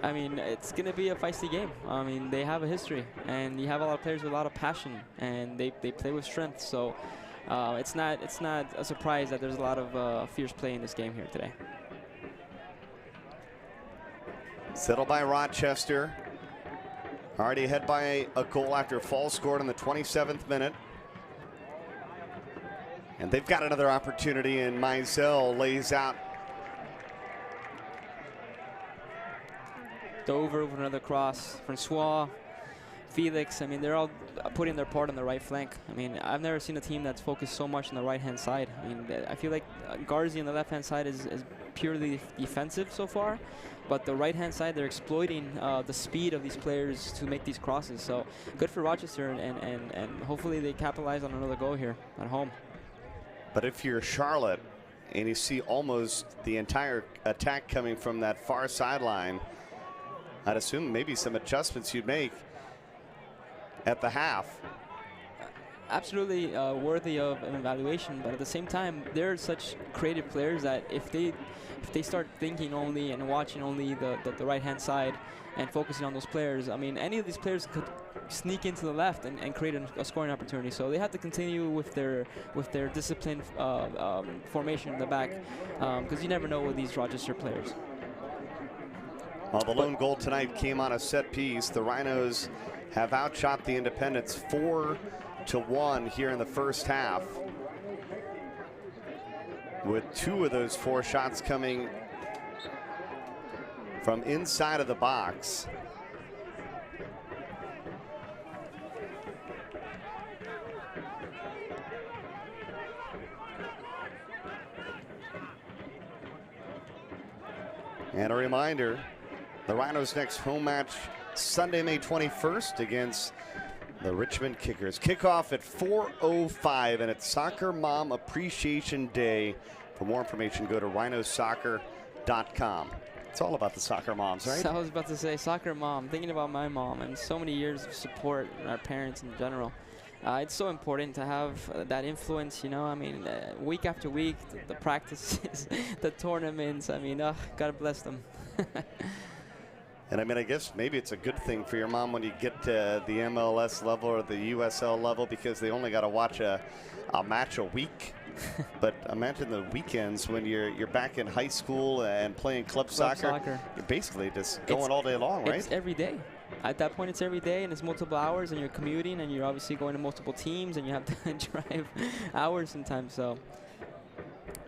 I mean, it's gonna be a feisty game. I mean, they have a history, and you have a lot of players with a lot of passion, and they play with strength. So it's not a surprise that there's a lot of fierce play in this game here today. Settled by Rochester. Already ahead by a goal after a fall scored in the 27th minute. And they've got another opportunity, and Mizell lays out. Dover with another cross. Francois, Felix, I mean, they're all putting their part on the right flank. I mean, I've never seen a team that's focused so much on the right-hand side. I mean, I feel like Garzi on the left-hand side is purely defensive so far, but the right-hand side, they're exploiting the speed of these players to make these crosses. So good for Rochester, and hopefully they capitalize on another goal here at home. But if you're Charlotte and you see almost the entire attack coming from that far sideline, I'd assume maybe some adjustments you'd make at the half. Absolutely worthy of an evaluation, but at the same time, they're such creative players that if they start thinking only and watching only the right-hand side and focusing on those players, I mean, any of these players could sneak into the left and create a scoring opportunity. So they have to continue with their disciplined formation in the back, because you never know with these Rochester players. Well, the lone goal tonight came on a set piece. The Rhinos have outshot the Independents 4-1 here in the first half, with 2 of those 4 shots coming from inside of the box. And a reminder, the Rhinos' next home match Sunday, May 21st against the Richmond Kickers. Kickoff at 4:05, and it's Soccer Mom Appreciation Day. For more information, go to rhinosoccer.com. It's all about the soccer moms, right? So I was about to say soccer mom, thinking about my mom and so many years of support and our parents in general. It's so important to have that influence, you know. I mean, week after week, the practices, the tournaments. I mean, God bless them. And I mean, I guess maybe it's a good thing for your mom when you get to the MLS level or the USL level, because they only got to watch a match a week. But imagine the weekends when you're back in high school and playing club soccer. You're basically just going all day long, right? It's every day. At that point, it's every day, and it's multiple hours, and you're commuting, and you're obviously going to multiple teams, and you have to drive hours sometimes. So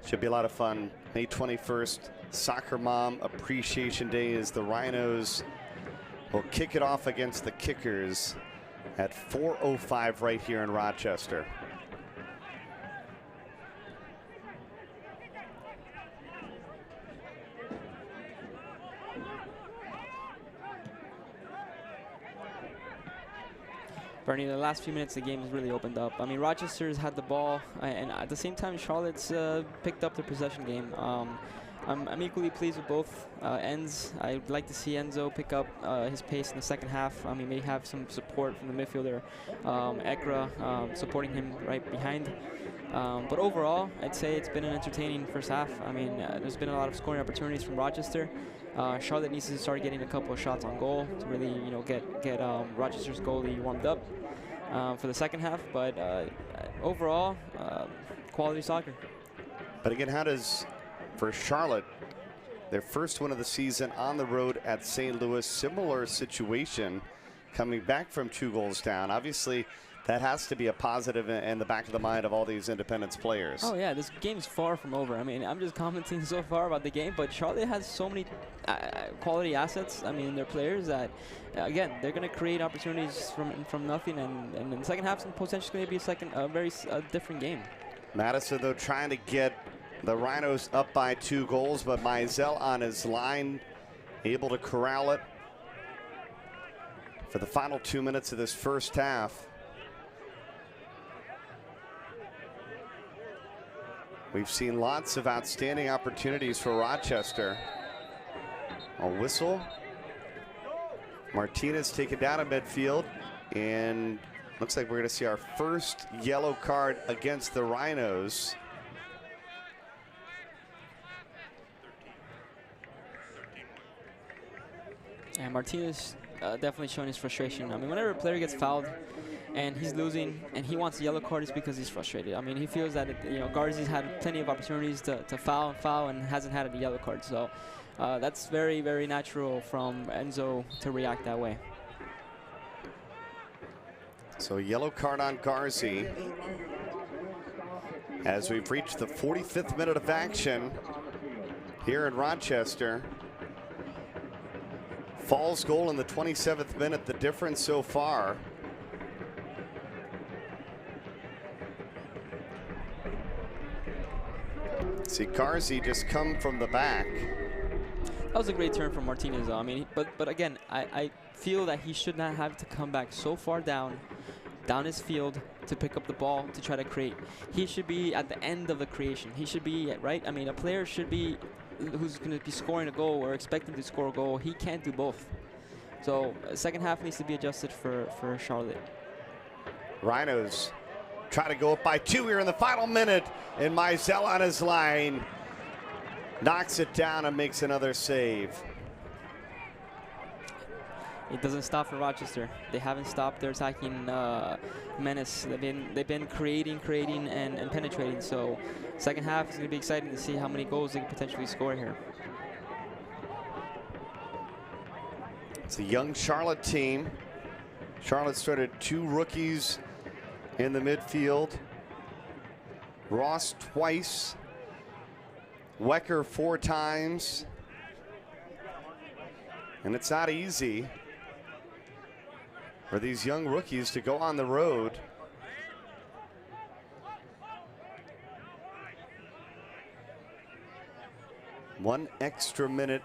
should be a lot of fun. May 21st, Soccer Mom Appreciation Day, as the Rhinos will kick it off against the Kickers at 4:05 right here in Rochester. Bernie, the last few minutes, the game has really opened up. I mean, Rochester's had the ball, and at the same time, Charlotte's picked up the possession game. I'm equally pleased with both ends. I'd like to see Enzo pick up his pace in the second half. He may have some support from the midfielder, Ekra, supporting him right behind. But overall, I'd say it's been an entertaining first half. I mean, there's been a lot of scoring opportunities from Rochester. Charlotte needs to start getting a couple of shots on goal to really, you know, get Rochester's goalie warmed up for the second half. But overall, quality soccer. But again, how does, for Charlotte, their first win of the season on the road at St. Louis, similar situation, coming back from 2 goals down. Obviously, that has to be a positive in the back of the mind of all these Independence players. Oh, yeah, this game's far from over. I mean, I'm just commenting so far about the game, but Charlotte has so many quality assets, I mean, their players, that, again, they're going to create opportunities from nothing, and in the second half, it's potentially going to be a very different game. Madison, though, trying to get the Rhinos up by 2 goals, but Mizell on his line, able to corral it for the final 2 minutes of this first half. We've seen lots of outstanding opportunities for Rochester. A whistle. Martinez taken down at midfield, and Looks like we're going to see our first yellow card against the Rhinos. And Martinez definitely showing his frustration. I mean, whenever a player gets fouled and he's losing and he wants a yellow card, it's because he's frustrated. I mean, he feels that Garzi's had plenty of opportunities to foul and hasn't had a yellow card. So that's very, very natural from Enzo to react that way. So a yellow card on Garzi as we've reached the 45th minute of action here in Rochester. Fall's goal in the 27th minute, the difference so far. See Garzi just come from the back. That was a great turn from Martinez, though. I mean, but again, I feel that he should not have to come back so far down his field to pick up the ball to try to create. He should be at the end of the creation. He should be, right? I mean, a player should be who's going to be scoring a goal or expecting to score a goal. He can't do both. So second half needs to be adjusted for Charlotte. Rhinos try to go up by 2 here in the final minute, and Mizell on his line knocks it down and makes another save. It doesn't stop for Rochester. They haven't stopped their attacking menace. They've been creating and penetrating. So second half is going to be exciting to see how many goals they can potentially score here. It's a young Charlotte team. Charlotte started 2 rookies in the midfield. Ross twice. Wecker 4 times. And it's not easy for these young rookies to go on the road. One extra minute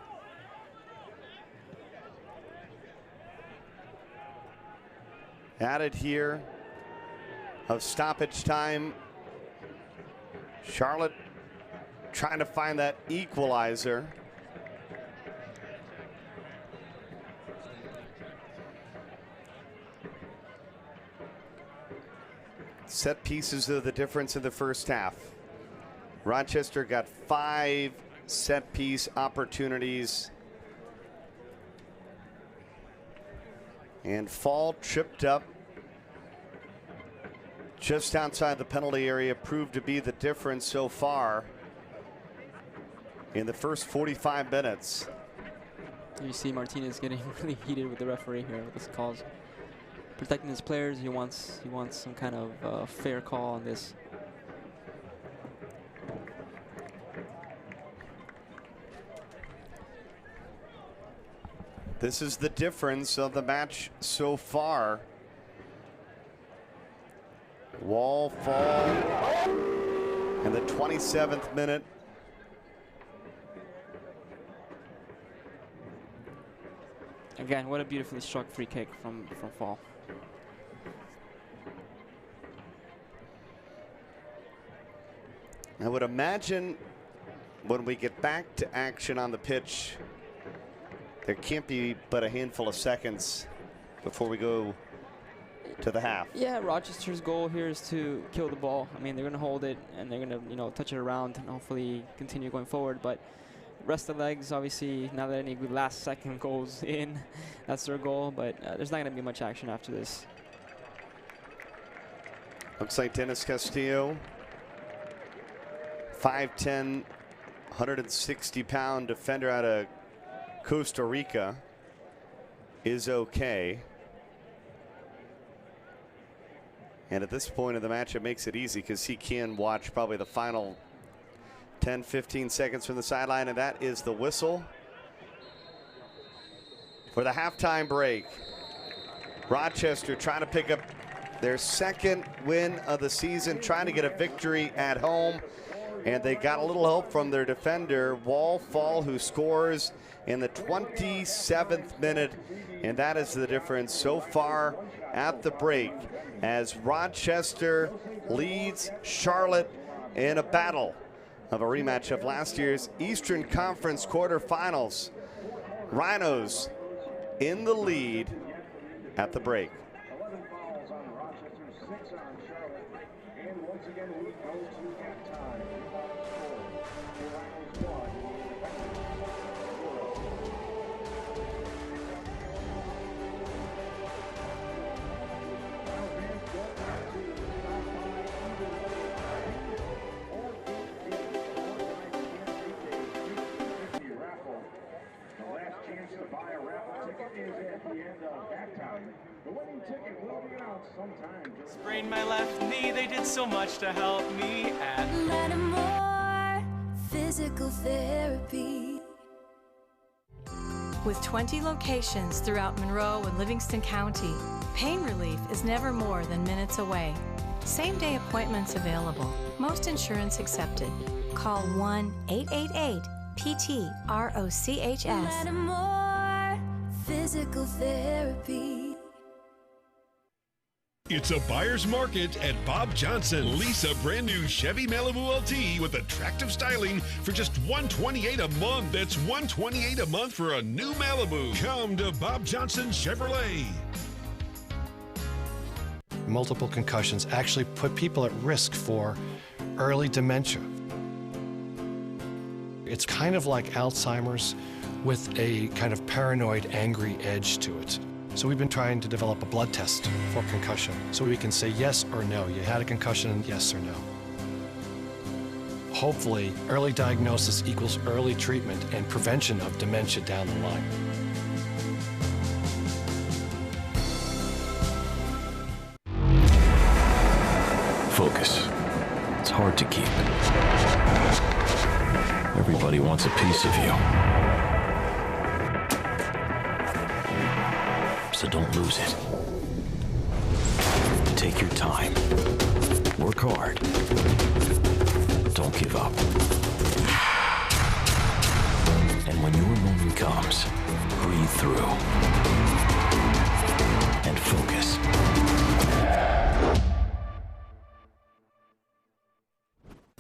added here of stoppage time. Charlotte trying to find that equalizer. Set pieces are the difference in the first half. Rochester got 5 set piece opportunities. And Fall tripped up just outside the penalty area, proved to be the difference so far in the first 45 minutes. You see Martinez getting really heated with the referee here with his calls. Protecting his players, he wants some kind of fair call on this. This is the difference of the match so far. Wall fall in the 27th minute. Again, what a beautifully struck free kick from Fall. I would imagine when we get back to action on the pitch, there can't be but a handful of seconds before we go to the half. Yeah, Rochester's goal here is to kill the ball. I mean, they're going to hold it and they're going to, touch it around and hopefully continue going forward. But rest of the legs, obviously, not that any last second goes in. That's their goal, but there's not going to be much action after this. Looks like Dennis Castillo, 5'10", 160-pound defender out of Costa Rica, is okay. And at this point of the match, it makes it easy because he can watch probably the final 10, 15 seconds from the sideline, and that is the whistle for the halftime break. Rochester trying to pick up their second win of the season, trying to get a victory at home, and they got a little help from their defender, Fall, who scores in the 27th minute, and that is the difference so far at the break as Rochester leads Charlotte in a battle of a rematch of last year's Eastern Conference quarterfinals. Rhinos in the lead at the break. 11 fouls on Rochester 6 on Charlotte. And once again, we go to halftime. Final score, the Rhinos 1, to buy a raffle ticket is at the end of halftime. The winning ticket will be announced sometime. Sprained my left knee, they did so much to help me at Lattimore Physical Therapy. With 20 locations throughout Monroe and Livingston County, pain relief is never more than minutes away. Same-day appointments available. Most insurance accepted. Call 1-888-PT-ROCHS. Lattimore Physical Therapy. It's a buyer's market at Bob Johnson. Lease a brand new Chevy Malibu LT with attractive styling for just $128 a month. That's $128 a month for a new Malibu. Come to Bob Johnson Chevrolet. Multiple concussions actually put people at risk for early dementia. It's kind of like Alzheimer's with a kind of paranoid, angry edge to it. So we've been trying to develop a blood test for concussion so we can say yes or no. You had a concussion, yes or no. Hopefully, early diagnosis equals early treatment and prevention of dementia down the line. Focus. It's hard to keep. Everybody wants a piece of you. So don't lose it. Take your time. Work hard. Don't give up. And when your moment comes, breathe through and focus.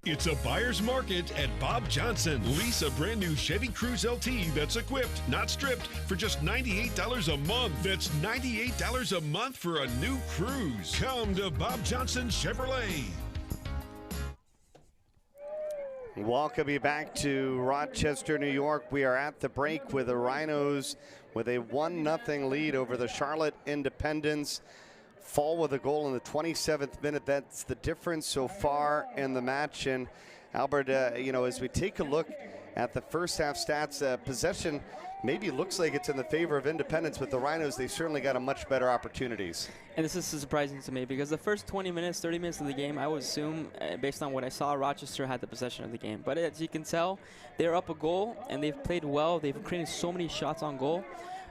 It's a buyer's market at Bob Johnson. Lease a brand new Chevy Cruze LT that's equipped, not stripped, for just $98 a month. That's $98 a month for a new Cruze. Come to Bob Johnson Chevrolet. Welcome you back to Rochester, New York. We are at the break with the Rhinos with a 1-0 lead over the Charlotte Independents. Fall with a goal in the 27th minute. That's the difference so far in the match. And Albert, as we take a look at the first half stats, possession maybe looks like it's in the favor of Independence, but the Rhinos, they certainly got a much better opportunities. And this is surprising to me because the first 20 minutes, 30 minutes of the game, I would assume, based on what I saw, Rochester had the possession of the game. But as you can tell, they're up a goal, and they've played well. They've created so many shots on goal,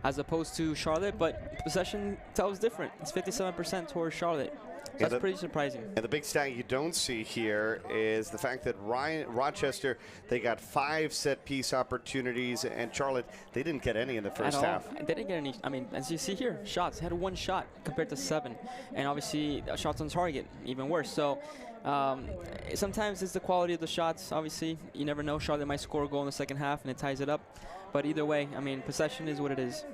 as opposed to Charlotte, but possession tells different. It's 57% towards Charlotte. So that's pretty surprising. And the big stat you don't see here is the fact that Rochester, they got 5 set-piece opportunities, and Charlotte, they didn't get any in the first half. They didn't get any. I mean, as you see here, shots. Had 1 shot compared to 7. And obviously, shots on target, even worse. So sometimes it's the quality of the shots. Obviously, you never know. Charlotte might score a goal in the second half, and it ties it up. But either way, I mean, possession is what it is.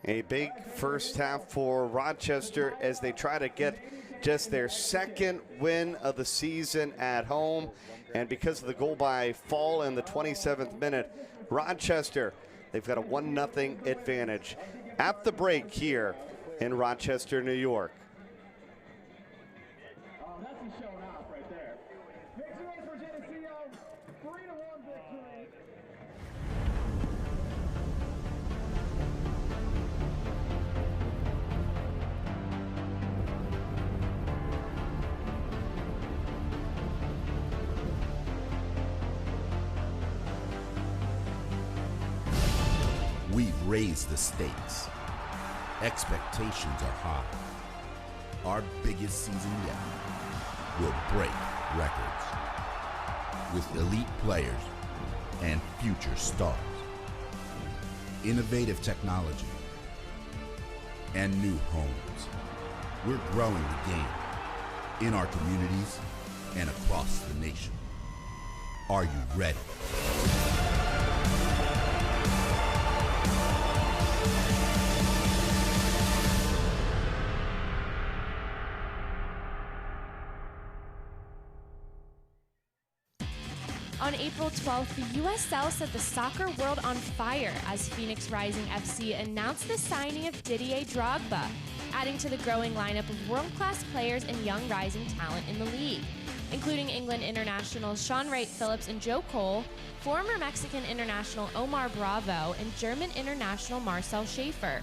A big first half for Rochester as they try to get just their 2nd win of the season at home. And because of the goal by Fall in the 27th minute, Rochester, they've got a 1-0 advantage. At the break here in Rochester, New York. That's a showing off right there. Victory for Geneseo, 3-1 victory. We've raised the stakes. Expectations are high. Our biggest season yet will break records with elite players and future stars. Innovative technology and new homes. We're growing the game in our communities and across the nation. Are you ready? On April 12th, the USL set the soccer world on fire as Phoenix Rising FC announced the signing of Didier Drogba, adding to the growing lineup of world-class players and young rising talent in the league, including England internationals Sean Wright-Phillips and Joe Cole, former Mexican international Omar Bravo, and German international Marcel Schaefer.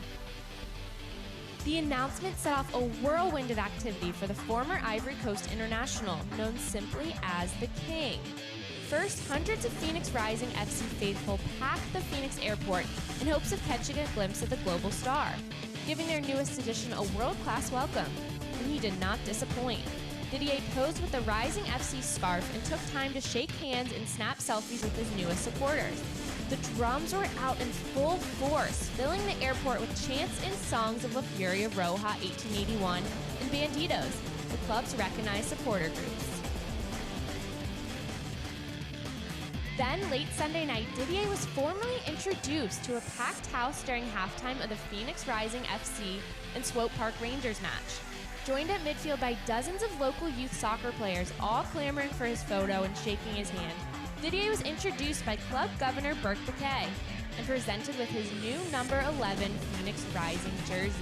The announcement set off a whirlwind of activity for the former Ivory Coast international, known simply as the King. First, hundreds of Phoenix Rising FC faithful packed the Phoenix airport in hopes of catching a glimpse of the global star, giving their newest addition a world-class welcome, and he did not disappoint. Didier posed with the Rising FC scarf and took time to shake hands and snap selfies with his newest supporters. The drums were out in full force, filling the airport with chants and songs of La Furia Roja 1881 and Bandidos, the club's recognized supporter groups. Then, late Sunday night, Didier was formally introduced to a packed house during halftime of the Phoenix Rising FC and Swope Park Rangers match. Joined at midfield by dozens of local youth soccer players, all clamoring for his photo and shaking his hand, Didier was introduced by Club Governor Burke Bakay and presented with his new number 11 Phoenix Rising jersey.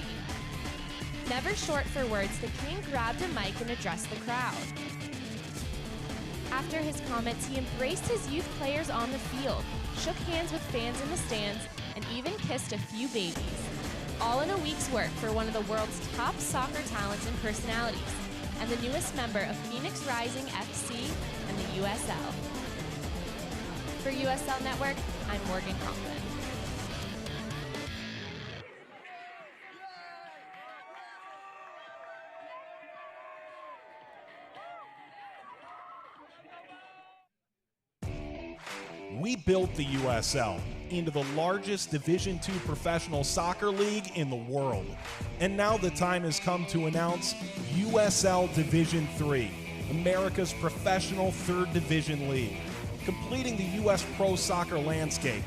Never short for words, the King grabbed a mic and addressed the crowd. After his comments, he embraced his youth players on the field, shook hands with fans in the stands, and even kissed a few babies. All in a week's work for one of the world's top soccer talents and personalities, and the newest member of Phoenix Rising FC and the USL. For USL Network, I'm Morgan Conklin. We built the USL into the largest Division II professional soccer league in the world. And now the time has come to announce USL Division III, America's professional third division league, completing the U.S. pro soccer landscape.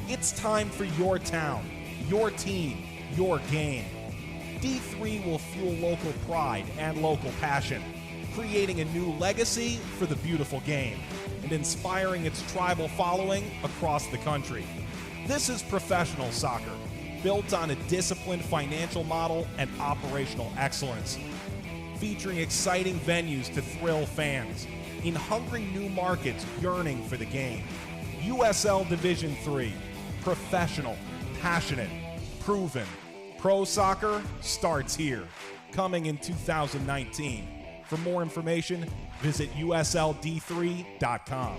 It's time for your town, your team, your game. D3 will fuel local pride and local passion, creating a new legacy for the beautiful game and inspiring its tribal following across the country. This is professional soccer, built on a disciplined financial model and operational excellence, featuring exciting venues to thrill fans, in hungry new markets yearning for the game. USL Division III, professional, passionate, proven. Pro soccer starts here, coming in 2019. For more information, visit USLD3.com.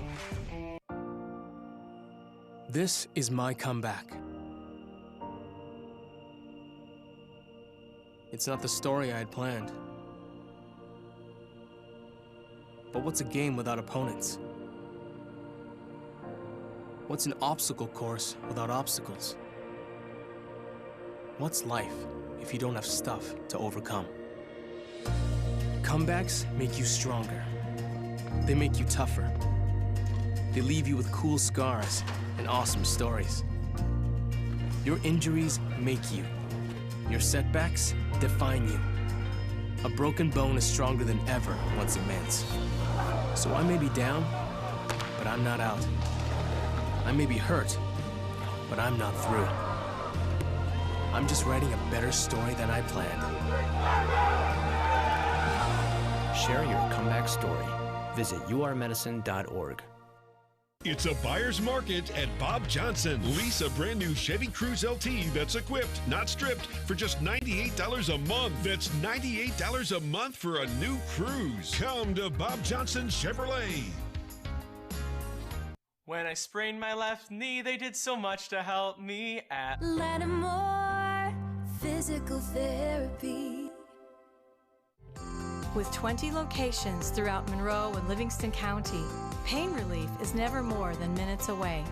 This is my comeback. It's not the story I had planned. But what's a game without opponents? What's an obstacle course without obstacles? What's life if you don't have stuff to overcome? Comebacks make you stronger. They make you tougher. They leave you with cool scars and awesome stories. Your injuries make you. Your setbacks define you. A broken bone is stronger than ever once it mends. So I may be down, but I'm not out. I may be hurt, but I'm not through. I'm just writing a better story than I planned. Share your comeback story. Visit urmedicine.org. It's a buyer's market at Bob Johnson. Lease a brand new Chevy Cruze LT that's equipped, not stripped, for just $98 a month. That's $98 a month for a new Cruze. Come to Bob Johnson Chevrolet. When I sprained my left knee, they did so much to help me at Lattimore Physical Therapy. With 20 locations throughout Monroe and Livingston County, pain relief is never more than minutes away.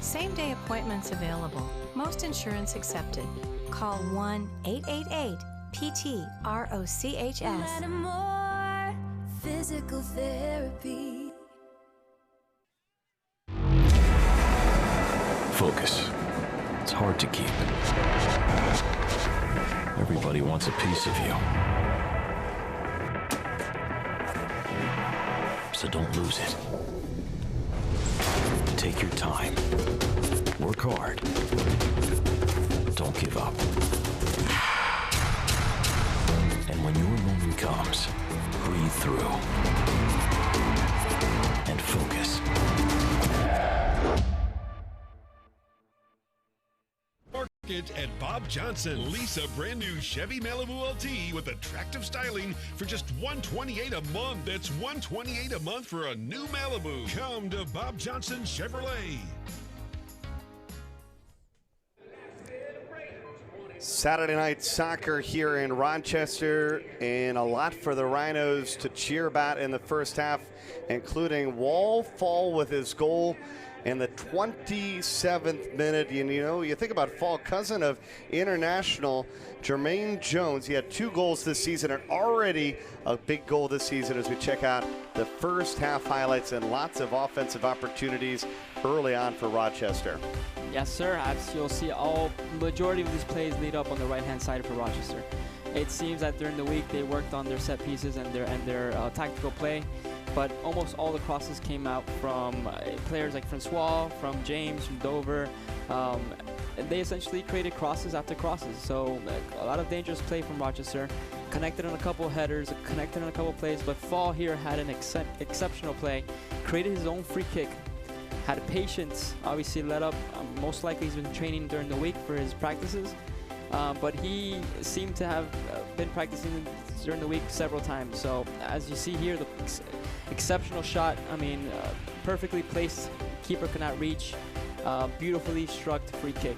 Same-day appointments available. Most insurance accepted. Call 1-888-PT-ROCHS. Lattimore Physical Therapy. Focus. It's hard to keep. Everybody wants a piece of you. so don't lose it. Take your time. Work hard. Don't give up. And when your moment comes, breathe through and focus. Market at Bob Johnson. Lease a brand new Chevy Malibu LT with attractive styling for just $128 a month. That's $128 a month for a new Malibu. Come to Bob Johnson Chevrolet. Saturday night soccer here in Rochester, and a lot for the Rhinos to cheer about in the first half, including Wall Fall with his goal in the 27th minute. You know, you think about Fall, cousin of international Jermaine Jones. He had 2 goals this season, and already a big goal this season as we check out the first half highlights, and lots of offensive opportunities early on for Rochester. Yes, sir. As you'll see, majority of these plays lead up on the right-hand side for Rochester. It seems that during the week they worked on their set pieces and their tactical play, but almost all the crosses came out from players like Francois, from James, from Dover. They essentially created crosses after crosses. So a lot of dangerous play from Rochester. Connected on a couple headers, connected on a couple plays, but Fall here had an exceptional play. Created his own free kick. Had patience, obviously led up. Most likely he's been training during the week for his practices, but he seemed to have been practicing during the week several times. So as you see here, the exceptional shot, I mean, perfectly placed, keeper could not reach, beautifully struck free kick.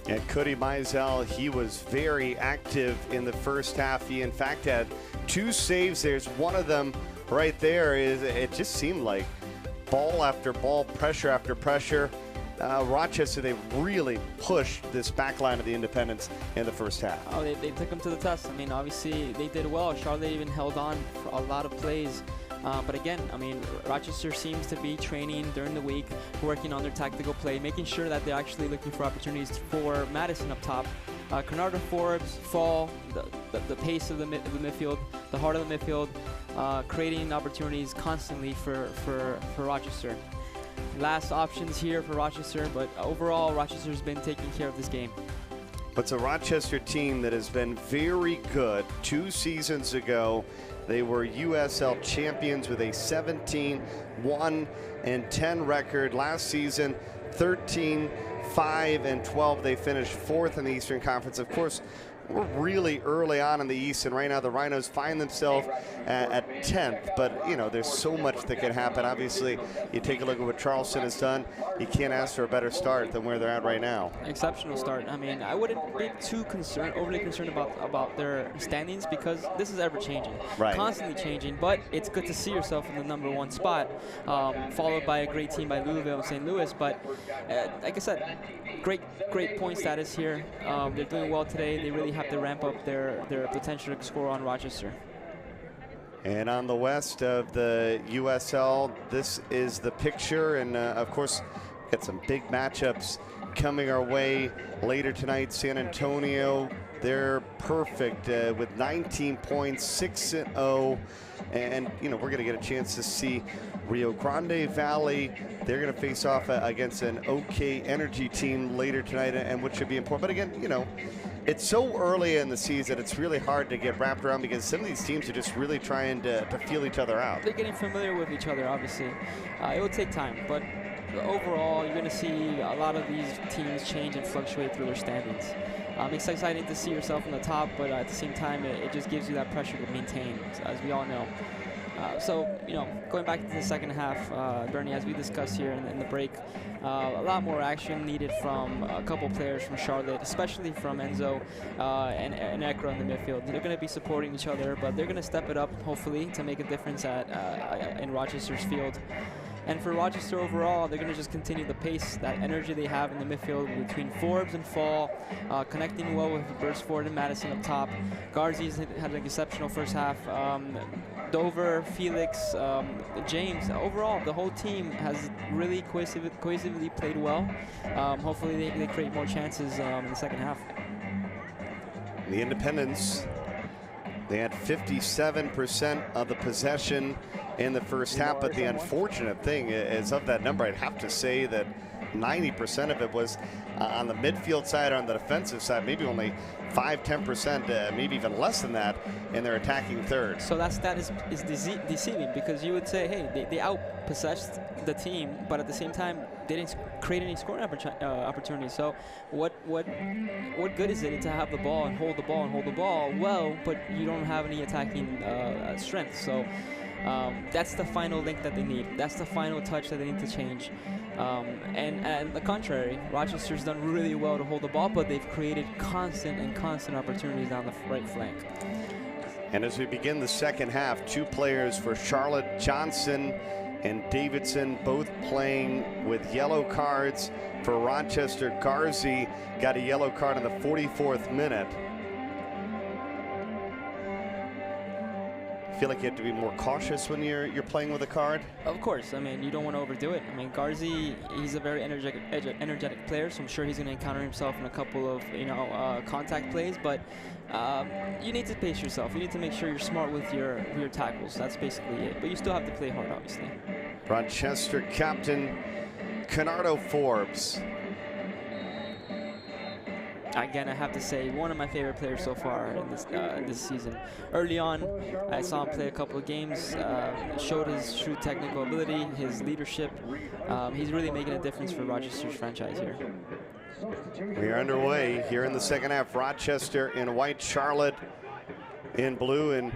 And Cody Mizell, he was very active in the first half. He in fact had 2 saves. There's one of them right there. It just seemed like ball after ball, pressure after pressure. Rochester, they really pushed this back line of the Independents in the first half. Oh, they took them to the test. I mean, obviously they did well. Charlotte even held on for a lot of plays. But again, I mean, Rochester seems to be training during the week, working on their tactical play, making sure that they're actually looking for opportunities for Madison up top. Bernardo Forbes, Fall, the pace of the midfield, the heart of the midfield, creating opportunities constantly for Rochester. Last options here for Rochester, but overall Rochester's been taking care of this game. But it's a Rochester team that has been very good. 2 seasons ago, they were USL champions with a 17-1-10 record. Last season, 13-5-12. They finished 4th in the Eastern Conference. Of course, we're really early on in the East, and right now the Rhinos find themselves at 10th. But, you know, there's so much that can happen. Obviously, you take a look at what Charleston has done. You can't ask for a better start than where they're at right now. Exceptional start. I mean, I wouldn't be too overly concerned about their standings, because this is ever-changing, right, constantly changing. But it's good to see yourself in the #1 spot, followed by a great team by Louisville and St. Louis. But like I said, great point status here. They're doing well today. They really have to ramp up their potential to score on Rochester. And on the west of the USL, this is the picture. And of course, got some big matchups coming our way later tonight. San Antonio, they're perfect with 19 points, 6-0. And, you know, we're going to get a chance to see Rio Grande Valley. They're going to face off against an OK Energy team later tonight, and which should be important. But again, you know, it's so early in the season, it's really hard to get wrapped around, because some of these teams are just really trying to feel each other out. They're getting familiar with each other, obviously. It will take time, but overall, you're going to see a lot of these teams change and fluctuate through their standings. It's exciting to see yourself on the top, but at the same time, it just gives you that pressure to maintain, as we all know. So, you know, going back to the second half, Bernie, as we discussed here in the break, a lot more action needed from a couple players from Charlotte, especially from Enzo and Ekra in the midfield. They're going to be supporting each other, but they're going to step it up, hopefully, to make a difference in Rochester's field. And for Rochester overall, they're going to just continue the pace, that energy they have in the midfield between Forbes and Fall, connecting well with Burstford and Madison up top. Garzi's had an exceptional first half. Dover, Felix, James. Overall, the whole team has really cohesively played well. Hopefully they create more chances in the second half. The Independents, they had 57% of the possession in the first half. But the unfortunate thing is, of that number, I'd have to say that 90% of it was on the midfield side or on the defensive side, maybe only 5-10%, maybe even less than that in their attacking third. So that stat is deceiving, because you would say, hey, they outpossessed the team, but at the same time, they didn't create any scoring opportunities. So what good is it to have the ball and hold the ball and hold the ball well, but you don't have any attacking strength? So that's the final link that they need. That's the final touch that they need to change. And the contrary, Rochester's done really well to hold the ball, but they've created constant opportunities down the right flank. And as we begin the second half, 2 players for Charlotte, Johnson and Davidson, both playing with yellow cards. For Rochester, Garzi got a yellow card in the 44th minute. Feel like you have to be more cautious when you're playing with a card? Of course. I mean, you don't want to overdo it. I mean, Garzi, he's a very energetic player, so I'm sure he's going to encounter himself in a couple of contact plays. But you need to pace yourself. You need to make sure you're smart with your tackles. That's basically it. But you still have to play hard, obviously. Rochester captain Bernardo Forbes. Again, I have to say, one of my favorite players so far in this season. Early on, I saw him play a couple of games, showed his true technical ability, his leadership. He's really making a difference for Rochester's franchise here. We are underway here in the second half. Rochester in white, Charlotte in blue, and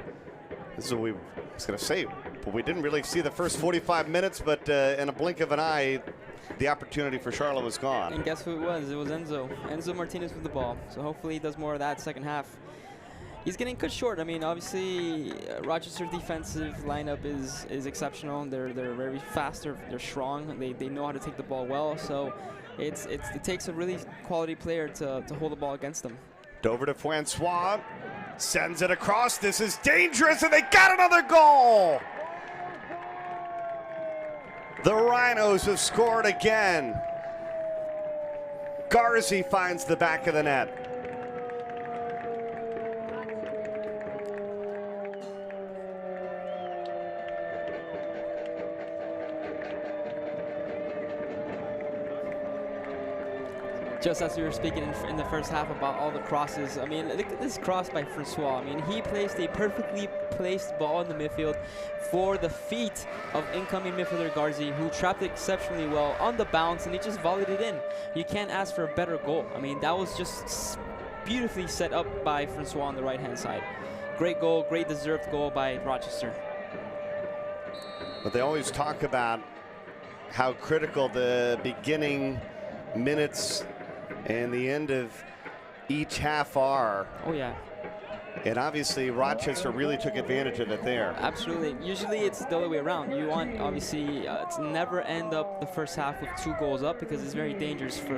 this is what we was going to say, but we didn't really see the first 45 minutes, but in a blink of an eye, the opportunity for Charlotte was gone. And guess who it was? It was Enzo Martinez with the ball. So hopefully he does more of that second half. He's getting cut short. I mean, obviously, Rochester's defensive lineup is exceptional. They're very fast. They're strong. They know how to take the ball well. So it takes a really quality player to hold the ball against them. Over to Francois. Sends it across. This is dangerous, and they got another goal. The Rhinos have scored again. Garzi finds the back of the net. Just as we were speaking in the first half about all the crosses, I mean, look at this cross by Francois. I mean, he placed a perfectly placed ball in the midfield for the feet of incoming midfielder Garzi, who trapped it exceptionally well on the bounce, and he just volleyed it in. You can't ask for a better goal. I mean, that was just beautifully set up by Francois on the right-hand side. Great goal, great deserved goal by Rochester. But they always talk about how critical the beginning minutes and the end of each half are. Oh, yeah. And obviously, Rochester really took advantage of it there. Absolutely. Usually it's the other way around. You want, obviously, to never end up the first half with 2 goals up, because it's very dangerous for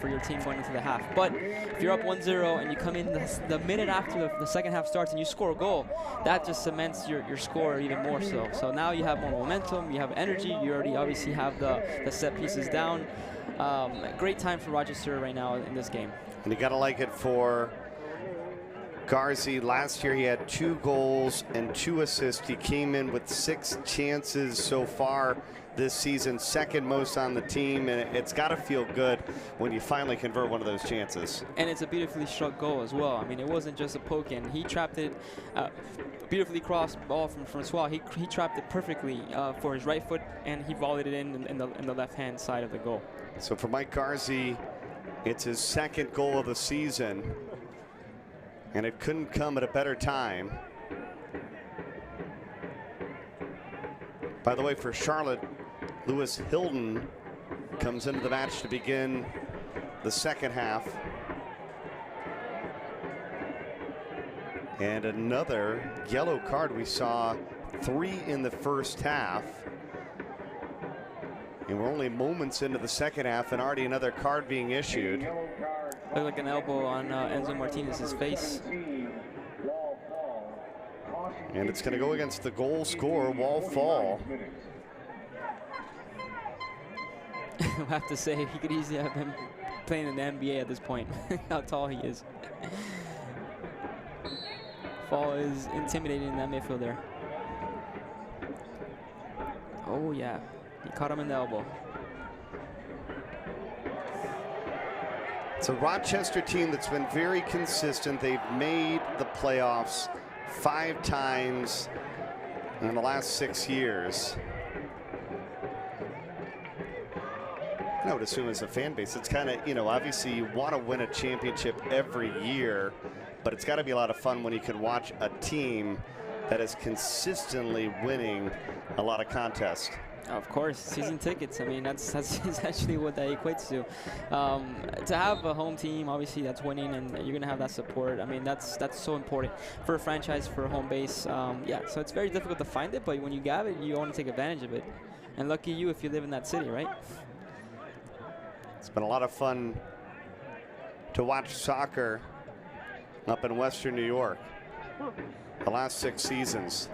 your team going into the half. But if you're up 1-0 and you come in the minute after the second half starts and you score a goal, that just cements your score even more so. So now you have more momentum, you have energy, you already obviously have the set pieces down. Great time for Rochester right now in this game. And you got to like it for Garzi. Last year he had 2 goals and 2 assists. He came in with 6 chances so far this season, second most on the team, and it's got to feel good when you finally convert one of those chances. And it's a beautifully struck goal as well. I mean, it wasn't just a poke in. He trapped it, beautifully crossed ball from Francois. He trapped it perfectly for his right foot, and he volleyed it in the left-hand side of the goal. So for Mike Garzi, it's his 2nd goal of the season, and it couldn't come at a better time. By the way, for Charlotte, Lewis Hilton comes into the match to begin the second half. And another yellow card. We saw 3 in the first half. And we're only moments into the second half and already another card being issued. Looked like an elbow on Enzo Martinez's face. And it's going to go against the goal scorer, Wall Fall. I have to say, he could easily have him playing in the NBA at this point. How tall he is. Fall is intimidating in that midfield there. Oh, yeah. He caught him in the elbow. It's a Rochester team that's been very consistent. They've made the playoffs 5 times in the last 6 years. I would assume as a fan base, it's kind of, you know, obviously you want to win a championship every year, but it's got to be a lot of fun when you can watch a team that is consistently winning a lot of contests. Of course, season tickets. I mean, that's essentially what that equates to. To have a home team, obviously, that's winning, and you're gonna have that support. I mean, that's so important for a franchise, for a home base. Yeah, so it's very difficult to find it, but when you have it, you want to take advantage of it. And lucky you if you live in that city, right? It's been a lot of fun to watch soccer up in Western New York the last 6 seasons.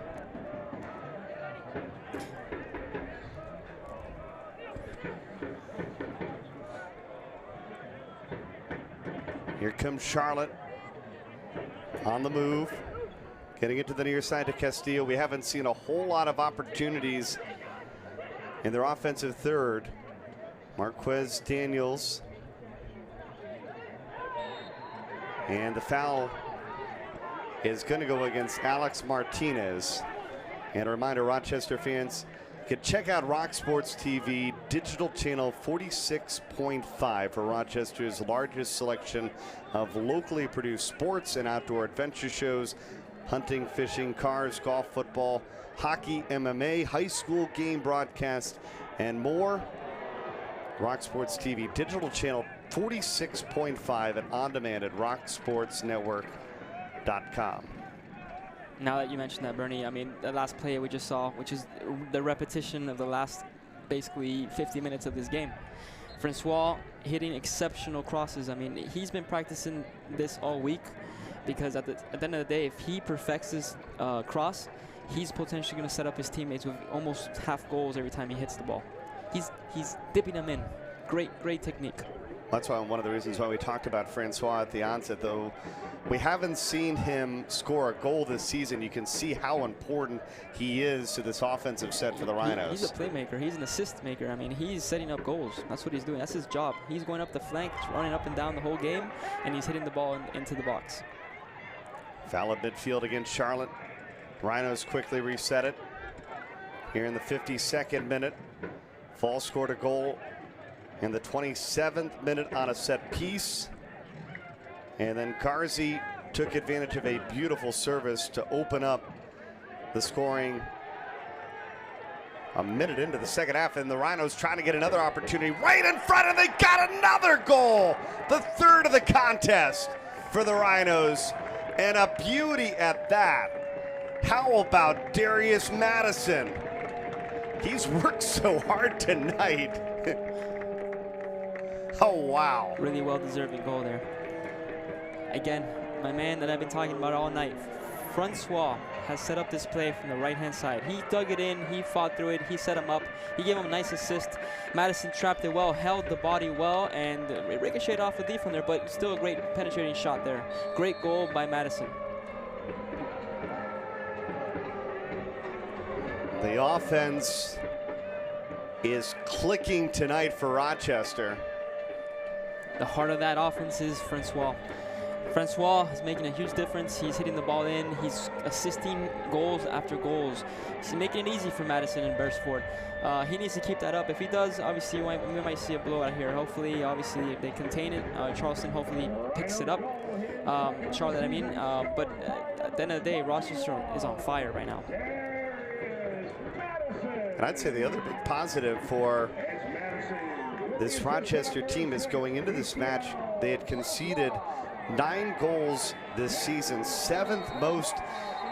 Here comes Charlotte on the move, getting it to the near side to Castillo. We haven't seen a whole lot of opportunities in their offensive third. Marquez Daniels. And the foul is going to go against Alex Martinez. And a reminder, Rochester fans, you can check out Rock Sports TV, digital channel 46.5 for Rochester's largest selection of locally produced sports and outdoor adventure shows, hunting, fishing, cars, golf, football, hockey, MMA, high school game broadcast, and more. Rock Sports TV, digital channel 46.5 and on demand at rocksportsnetwork.com. Now that you mentioned that, Bernie, I mean, the last play we just saw, which is the repetition of the last basically 50 minutes of this game. Francois hitting exceptional crosses. I mean, he's been practicing this all week because at the end of the day, if he perfects this cross, he's potentially going to set up his teammates with almost half goals every time he hits the ball. He's dipping them in. Great technique. That's why one of the reasons why we talked about Francois at the onset, though we haven't seen him score a goal this season. You can see how important he is to this offensive set for the Rhinos. He's a playmaker. He's an assist maker. I mean, he's setting up goals. That's what he's doing. That's his job. He's going up the flank, running up and down the whole game, and he's hitting the ball into the box. Foul at midfield against Charlotte. Rhinos quickly reset it. Here in the 52nd minute, Fall scored a goal in the 27th minute on a set piece. And then Garzi took advantage of a beautiful service to open up the scoring a minute into the second half. And the Rhinos trying to get another opportunity right in front, and they got another goal. The third of the contest for the Rhinos, and a beauty at that. How about Darius Madison? He's worked so hard tonight. Oh, wow. Really well-deserving goal there. Again, my man that I've been talking about all night, Francois, has set up this play from the right-hand side. He dug it in, he fought through it, he set him up, he gave him a nice assist. Madison trapped it well, held the body well, and it ricocheted off the D from there, but still a great penetrating shot there. Great goal by Madison. The offense is clicking tonight for Rochester. The heart of that offense is Francois. Francois is making a huge difference. He's hitting the ball in. He's assisting goals after goals. He's making it easy for Madison and Beresford. He needs to keep that up. If he does, obviously we might see a blowout here. Hopefully, obviously, if they contain it, Charleston hopefully picks it up. Charlotte, I mean. But at the end of the day, Rochester is on fire right now. And I'd say the other big positive for this Rochester team is going into this match, they had conceded 9 goals this season, 7th most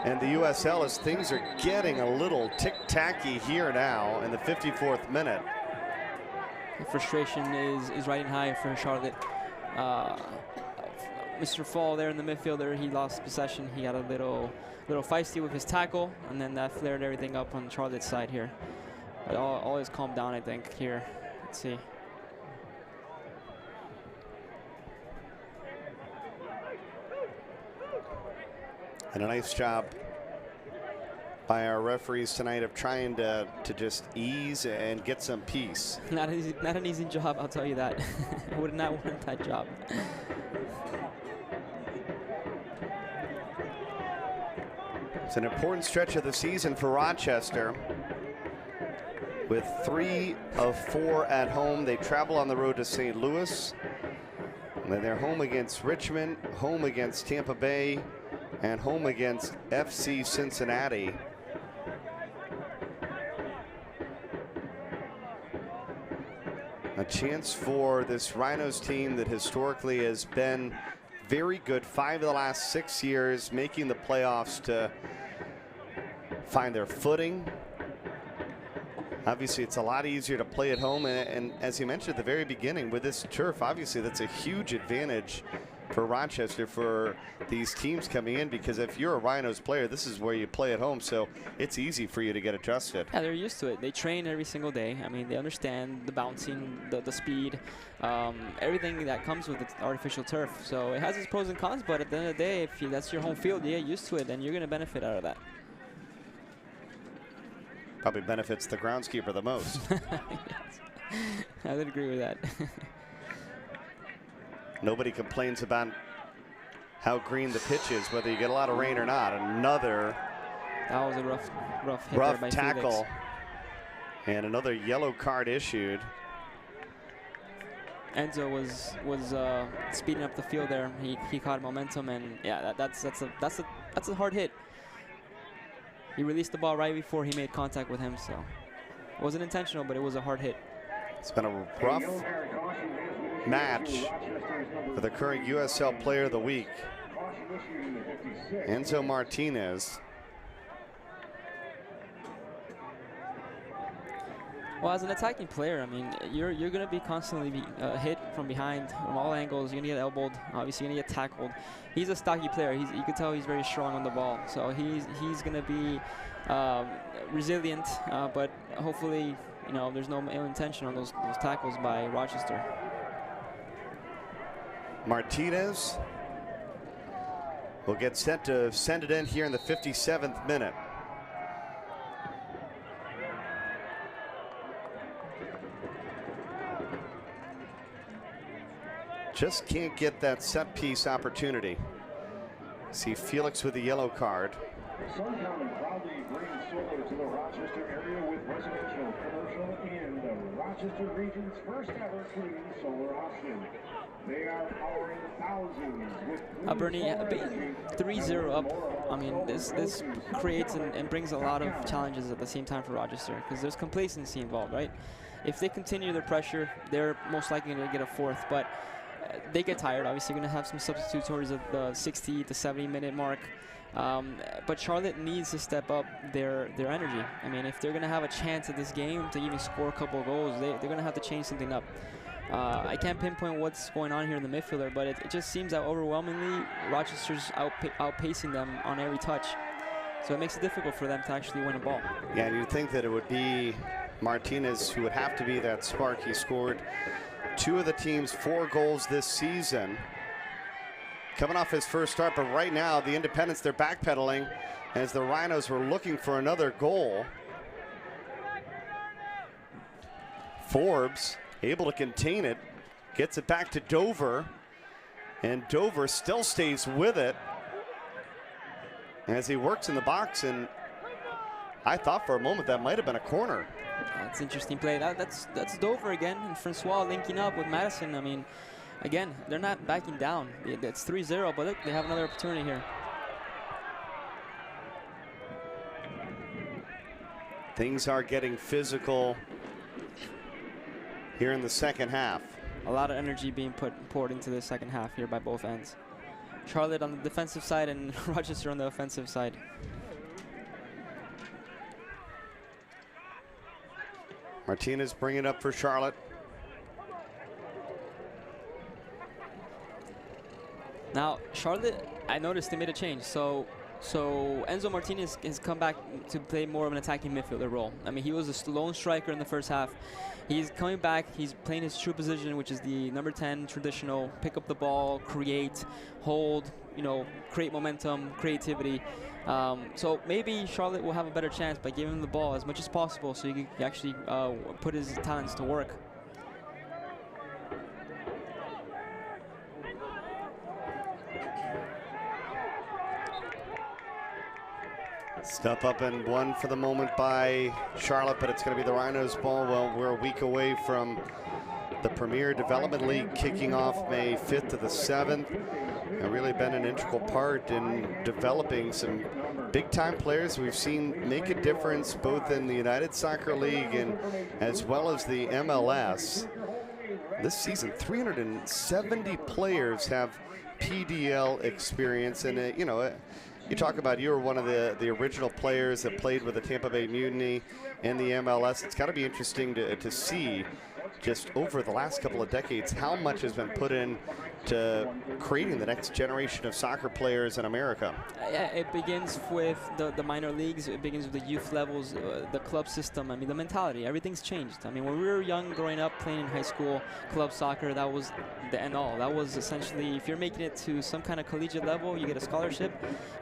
in the USL, as things are getting a little tick-tacky here now in the 54th minute. The frustration is riding high for Charlotte. Mr. Fall there in the midfielder, he lost possession. He got a little feisty with his tackle, and then that flared everything up on Charlotte's side here. But all is calmed down, I think, here. Let's see. And a nice job by our referees tonight of trying to just ease and get some peace. Not an easy job, I'll tell you that. I would not want that job. It's an important stretch of the season for Rochester. With 3 of 4 at home, they travel on the road to St. Louis. And then they're home against Richmond, home against Tampa Bay, and home against FC Cincinnati. A chance for this Rhinos team that historically has been very good, 5 of the last 6 years, making the playoffs, to find their footing. Obviously, it's a lot easier to play at home, and as you mentioned at the very beginning, with this turf, obviously that's a huge advantage for Rochester, for these teams coming in, because if you're a Rhinos player, this is where you play at home, so it's easy for you to get adjusted. Yeah, they're used to it. They train every single day. I mean, they understand the bouncing, the speed, everything that comes with the artificial turf. So it has its pros and cons, but at the end of the day, if that's your home field, you get used to it, then you're going to benefit out of that. Probably benefits the groundskeeper the most. Yes. I would agree with that. Nobody complains about how green the pitch is, whether you get a lot of rain or not. Another that was a rough hit there by tackle. Felix. And another yellow card issued. Enzo was speeding up the field there. He caught momentum, and yeah, that's a hard hit. He released the ball right before he made contact with him, so it wasn't intentional, but it was a hard hit. It's been a rough match for the current USL Player of the Week, Enzo Martinez. Well, as an attacking player, I mean, you're going to be constantly hit from behind, from all angles. You're going to get elbowed. Obviously, you're going to get tackled. He's a stocky player. You can tell he's very strong on the ball. So he's going to be resilient, but hopefully, you know, there's no ill intention on those tackles by Rochester. Martinez will get set to send it in here in the 57th minute. Just can't get that set piece opportunity. See Felix with the yellow card. Sun County proudly brings solar to the Rochester area with residential, commercial, and the Rochester region's first ever clean solar option. They are powering thousands with Bernie, being 3-0 up, I mean, this creates and brings a lot of challenges at the same time for Rochester, because there's complacency involved, right? If they continue their pressure, they're most likely going to get a fourth, but they get tired. Obviously, going to have some substitutes towards the 60 to 70 minute mark. But Charlotte needs to step up their energy. I mean, if they're going to have a chance at this game to even score a couple of goals, they're going to have to change something up. I can't pinpoint what's going on here in the midfielder, but it just seems that overwhelmingly Rochester's outpacing them on every touch. So it makes it difficult for them to actually win a ball. Yeah, and you'd think that it would be Martinez who would have to be that spark. He scored 2 of the team's 4 goals this season. Coming off his first start, but right now the Independents, they're backpedaling as the Rhinos were looking for another goal. Forbes able to contain it, gets it back to Dover, and Dover still stays with it as he works in the box, and I thought for a moment that might have been a corner. That's interesting play. That's Dover again, and Francois linking up with Madison. I mean, again, they're not backing down. It's 3-0, but look, they have another opportunity here. Things are getting physical here in the second half. A lot of energy being poured into the second half here by both ends. Charlotte on the defensive side and Rochester on the offensive side. Martinez bringing it up for Charlotte. Now, Charlotte, I noticed they made a change. So Enzo Martinez has come back to play more of an attacking midfielder role. I mean, he was a lone striker in the first half. He's coming back. He's playing his true position, which is the number 10 traditional, pick up the ball, create, hold, create momentum, creativity. So maybe Charlotte will have a better chance by giving him the ball as much as possible so he can actually put his talents to work. Step up and one for the moment by Charlotte, but it's going to be the Rhinos ball. Well, we're a week away from the Premier Development League kicking off May 5th to the 7th. And really been an integral part in developing some big-time players we've seen make a difference both in the United Soccer League and as well as the MLS. This season, 370 players have PDL experience, and you talk about you were one of the original players that played with the Tampa Bay Mutiny and the MLS. It's got to be interesting to see just over the last couple of decades how much has been put in to creating the next generation of soccer players in America. Yeah, it begins with the minor leagues. It begins with the youth levels, the club system. I mean, the mentality, everything's changed. I mean, when we were young, growing up, playing in high school, club soccer, that was the end all. That was essentially, if you're making it to some kind of collegiate level, you get a scholarship.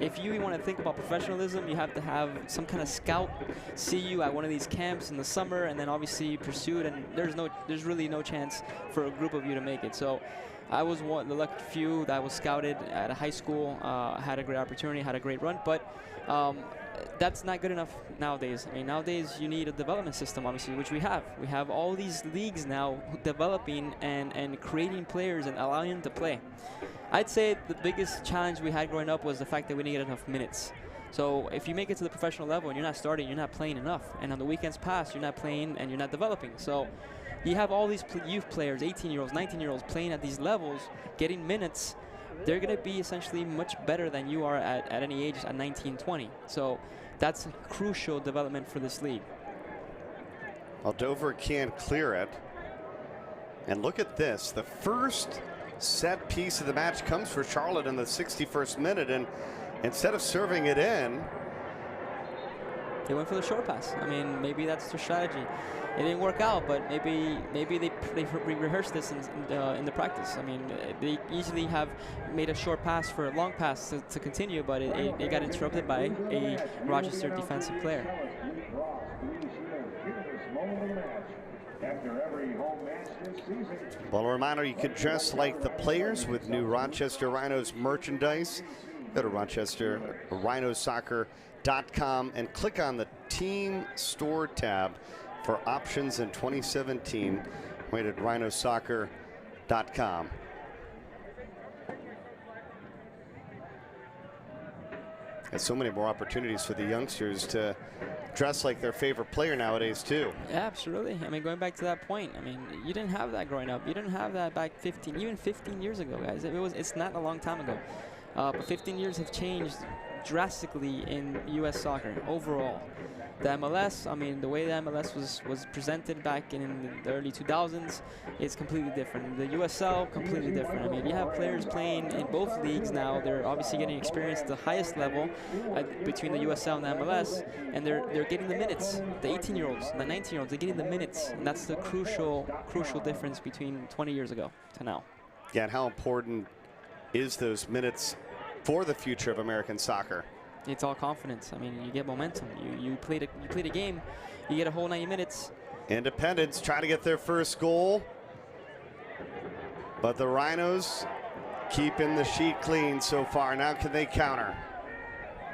If you want to think about professionalism, you have to have some kind of scout see you at one of these camps in the summer, and then obviously pursue it, and there's really no chance for a group of you to make it. So I was one of the lucky few that was scouted at a high school, had a great opportunity, had a great run, but that's not good enough nowadays. I mean, nowadays you need a development system, obviously, which we have. We have all these leagues now developing and creating players and allowing them to play. I'd say the biggest challenge we had growing up was the fact that we didn't get enough minutes. So if you make it to the professional level and you're not starting, you're not playing enough. And on the weekends pass, you're not playing and you're not developing. So you have all these youth players, 18-year-olds, 19-year-olds playing at these levels, getting minutes. They're going to be essentially much better than you are at any age at 19, 20. So that's a crucial development for this league. Well, Dover can't clear it. And look at this. The first set piece of the match comes for Charlotte in the 61st minute. And instead of serving it in, they went for the short pass. I mean, maybe that's their strategy. It didn't work out, but maybe they rehearsed this in the practice. I mean, they easily have made a short pass for a long pass to continue, but it got interrupted by a Rochester defensive player. Well, a reminder, you can dress like the players with new Rochester Rhinos merchandise. Go to RochesterRhinosSoccer.com and click on the Team Store tab for options in 2017. Wait at RhinoSoccer.com. There's so many more opportunities for the youngsters to dress like their favorite player nowadays too. Yeah, absolutely. I mean, going back to that point, I mean, you didn't have that growing up. You didn't have that back 15 years ago, guys. It's not a long time ago. But 15 years have changed drastically in U.S. soccer overall. The MLS, I mean, the way the MLS was presented back in the early 2000s is completely different. The USL, completely different. I mean, you have players playing in both leagues now. They're obviously getting experience at the highest level between the USL and the MLS, and they're getting the minutes. The 18-year-olds, the 19-year-olds, they're getting the minutes, and that's the crucial difference between 20 years ago to now. Yeah, and how important is those minutes for the future of American soccer? It's all confidence. I mean, you get momentum. You played a game, you get a whole 90 minutes. Independence trying to get their first goal, but the Rhinos keeping the sheet clean so far. Now can they counter?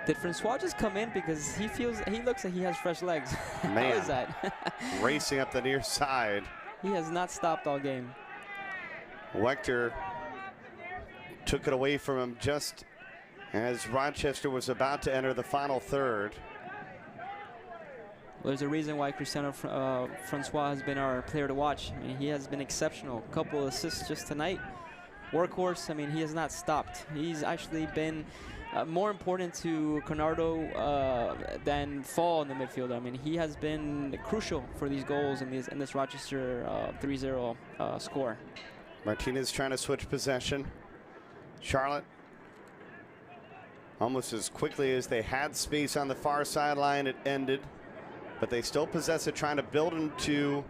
Did Francois just come in because he looks like he has fresh legs? Man, how is that? Racing up the near side. He has not stopped all game. Wechter took it away from him just as Rochester was about to enter the final third. Well, there's a reason why Cristiano Francois has been our player to watch. I mean, he has been exceptional. A couple of assists just tonight. Workhorse, I mean, he has not stopped. He's actually been more important to Bernardo than Fall in the midfield. I mean, he has been crucial for these goals in this Rochester 3-0 score. Martinez trying to switch possession. Charlotte, almost as quickly as they had space on the far sideline, it ended. But they still possess it, trying to build into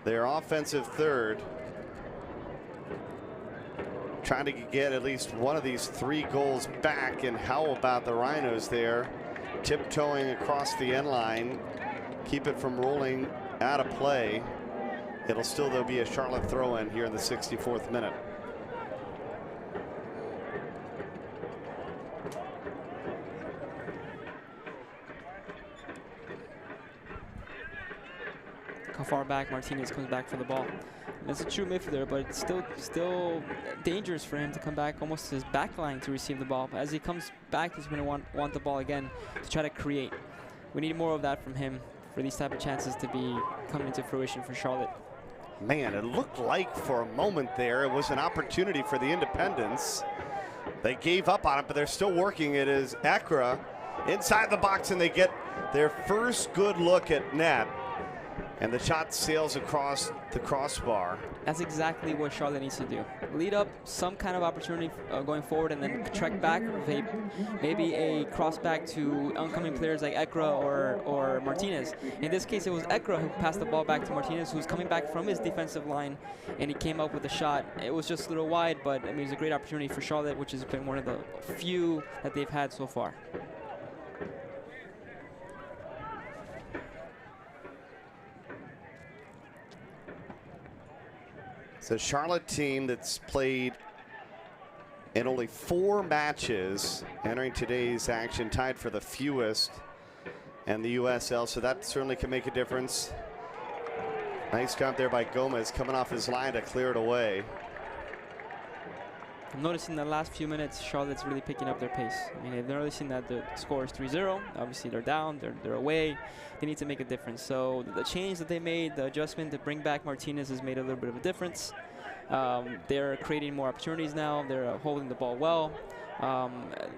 their offensive third. trying to get at least one of these 3 goals back. And how about the Rhinos there, tiptoeing across the end line, keep it from rolling out of play. It'll still, though, be a Charlotte throw-in here in the 64th minute. How far back Martinez comes back for the ball. And it's a true midfielder, but it's still dangerous for him to come back almost to his back line to receive the ball. But as he comes back, he's going to want the ball again to try to create. We need more of that from him for these type of chances to be coming into fruition for Charlotte. Man, it looked like for a moment there it was an opportunity for the Independents. They gave up on it, but they're still working it as Ekra inside the box, and they get their first good look at net. And the shot sails across the crossbar. That's exactly what Charlotte needs to do. Lead up some kind of opportunity going forward, and then track back with maybe a cross back to oncoming players like Ekra or Martinez. In this case, it was Ekra who passed the ball back to Martinez, who's coming back from his defensive line, and he came up with a shot. It was just a little wide, but I mean, it's a great opportunity for Charlotte, which has been one of the few that they've had so far. It's a Charlotte team that's played in only 4 matches entering today's action, tied for the fewest in the USL, so that certainly can make a difference. Nice job there by Gomez, coming off his line to clear it away. I'm noticing the last few minutes, Charlotte's really picking up their pace. I mean, they've noticing that the score is 3-0. Obviously, they're down, they're away. They need to make a difference. So the change that they made, the adjustment to bring back Martinez has made a little bit of a difference. They're creating more opportunities now. They're holding the ball well.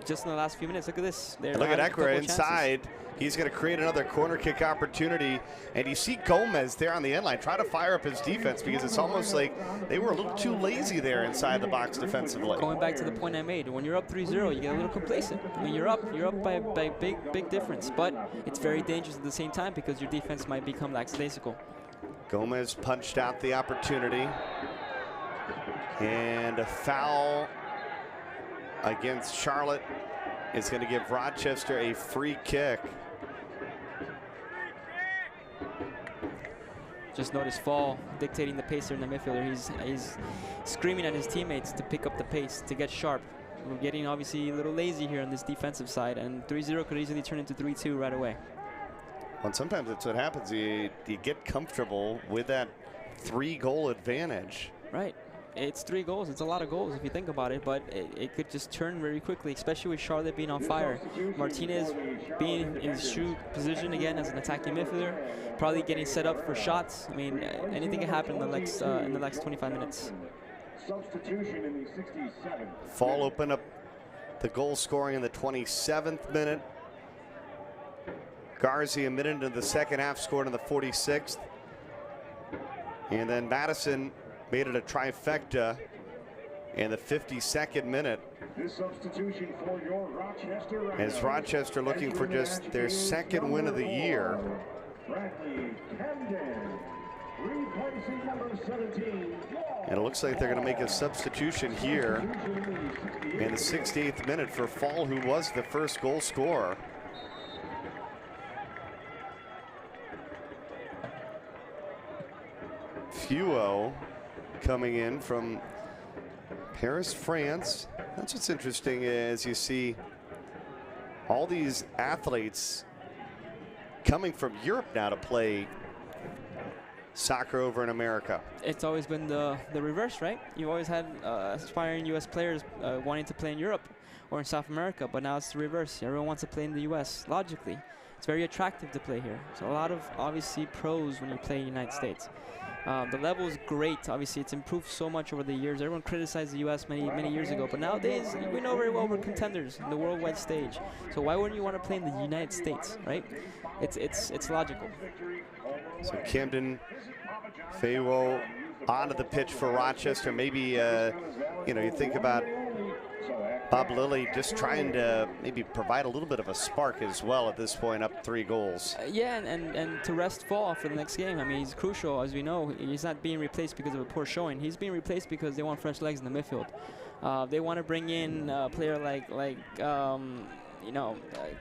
Just in the last few minutes, look at this. Look at Ekra inside. He's going to create another corner kick opportunity. And you see Gomez there on the end line try to fire up his defense, because it's almost like they were a little too lazy there inside the box defensively. Going back to the point I made, when you're up 3-0, you get a little complacent. I mean, you're up by a big difference, but it's very dangerous at the same time because your defense might become lackadaisical. Gomez punched out the opportunity. And a foul against Charlotte is going to give Rochester a free kick. Just notice Fall dictating the pace there in the midfielder. He's screaming at his teammates to pick up the pace, to get sharp. We're getting obviously a little lazy here on this defensive side, and 3-0 could easily turn into 3-2 right away. Well, sometimes that's what happens. You get comfortable with that 3-goal advantage. Right. It's 3 goals. It's a lot of goals if you think about it, but it could just turn very quickly, especially with Charlotte being on fire. Martinez being in his true position again as an attacking midfielder, probably getting set up for shots. I mean, anything can happen in the next 25 minutes. Substitution in the 67th. Fall open up the goal scoring in the 27th minute. Garzi a minute into the second half scored in the 46th. And then Madison made it a trifecta in the 52nd minute. This substitution for your Rochester Rhinos. As Rochester looking for just their 2nd win of the year. Bradley Camden, replacing number 17. And it looks like they're going to make a substitution here in the 68th minute for Fall, who was the first goal scorer. Fuo coming in from Paris, France. That's what's interesting, is you see all these athletes coming from Europe now to play soccer over in America. It's always been the reverse, right? You've always had aspiring U.S. players wanting to play in Europe or in South America, but now it's the reverse. Everyone wants to play in the U.S. Logically, it's very attractive to play here. So a lot of obviously pros when you play in the United States. The level is great. Obviously, it's improved so much over the years. Everyone criticized the U.S. many years ago, but nowadays we know very well we're contenders on the worldwide stage. So why wouldn't you want to play in the United States, right? It's logical. So Camden Fayewo onto the pitch for Rochester. Maybe you think about Bob Lilly just trying to maybe provide a little bit of a spark as well at this point, up 3 goals. Yeah, and to rest Fall for the next game. I mean, he's crucial, as we know. He's not being replaced because of a poor showing. He's being replaced because they want fresh legs in the midfield. They want to bring in a player like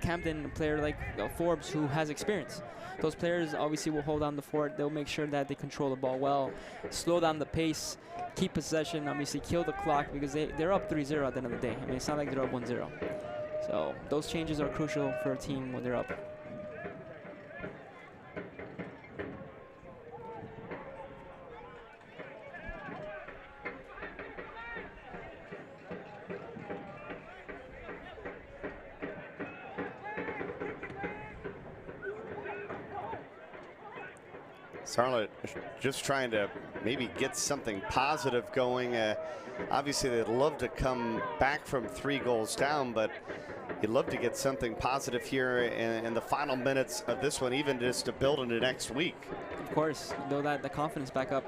Camden, a player like Forbes, who has experience. Those players obviously will hold down the fort. They'll make sure that they control the ball well, slow down the pace, keep possession, obviously kill the clock, because they're up 3-0 at the end of the day. I mean, it's not like they're up 1-0. So those changes are crucial for a team when they're up. Charlotte just trying to maybe get something positive going. Obviously, they'd love to come back from 3 goals down, but you'd love to get something positive here in the final minutes of this one, even just to build into next week. Of course, build the confidence back up.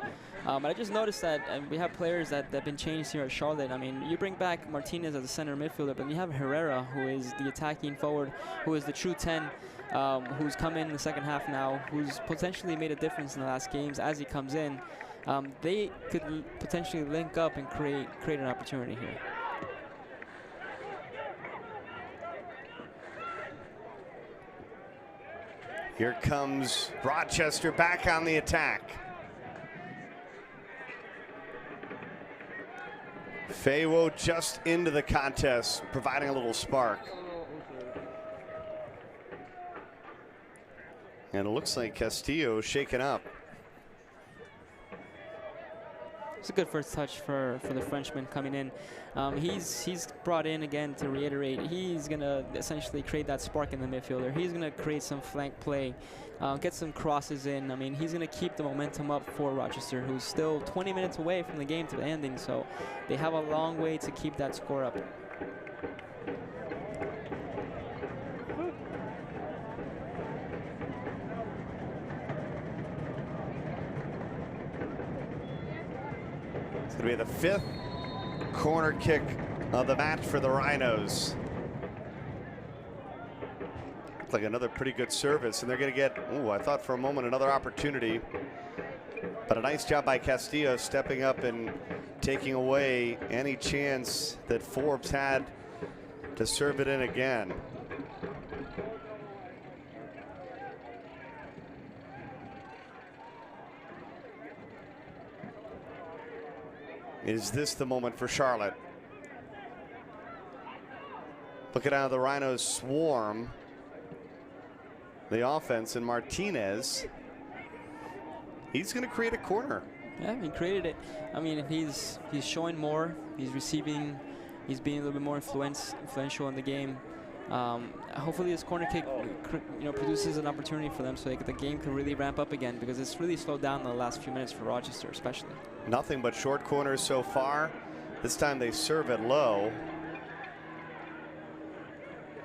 But I just noticed that we have players that have been changed here at Charlotte. I mean, you bring back Martinez as a center midfielder, but you have Herrera, who is the attacking forward, who is the true 10, who's come in the second half now, who's potentially made a difference in the last games as he comes in. They could potentially link up and create an opportunity here. Here comes Rochester back on the attack. Faywo just into the contest, providing a little spark. And it looks like Castillo shaken up. It's a good first touch for the Frenchman coming in. He's brought in again to reiterate. He's going to essentially create that spark in the midfielder. He's going to create some flank play, get some crosses in. I mean, he's going to keep the momentum up for Rochester, who's still 20 minutes away from the game to the ending. So they have a long way to keep that score up. It's going to be the 5th corner kick of the match for the Rhinos. Looks like another pretty good service, and they're going to get, I thought for a moment another opportunity. But a nice job by Castillo stepping up and taking away any chance that Forbes had to serve it in again. Is this the moment for Charlotte? Looking out of the Rhinos swarm the offense, and Martinez, he's going to create a corner. Yeah, he created it. I mean, he's showing more. He's receiving. He's being a little bit more influential in the game. Hopefully, this corner kick, produces an opportunity for them, so the game can really ramp up again, because it's really slowed down in the last few minutes for Rochester, especially. Nothing but short corners so far. This time they serve it low.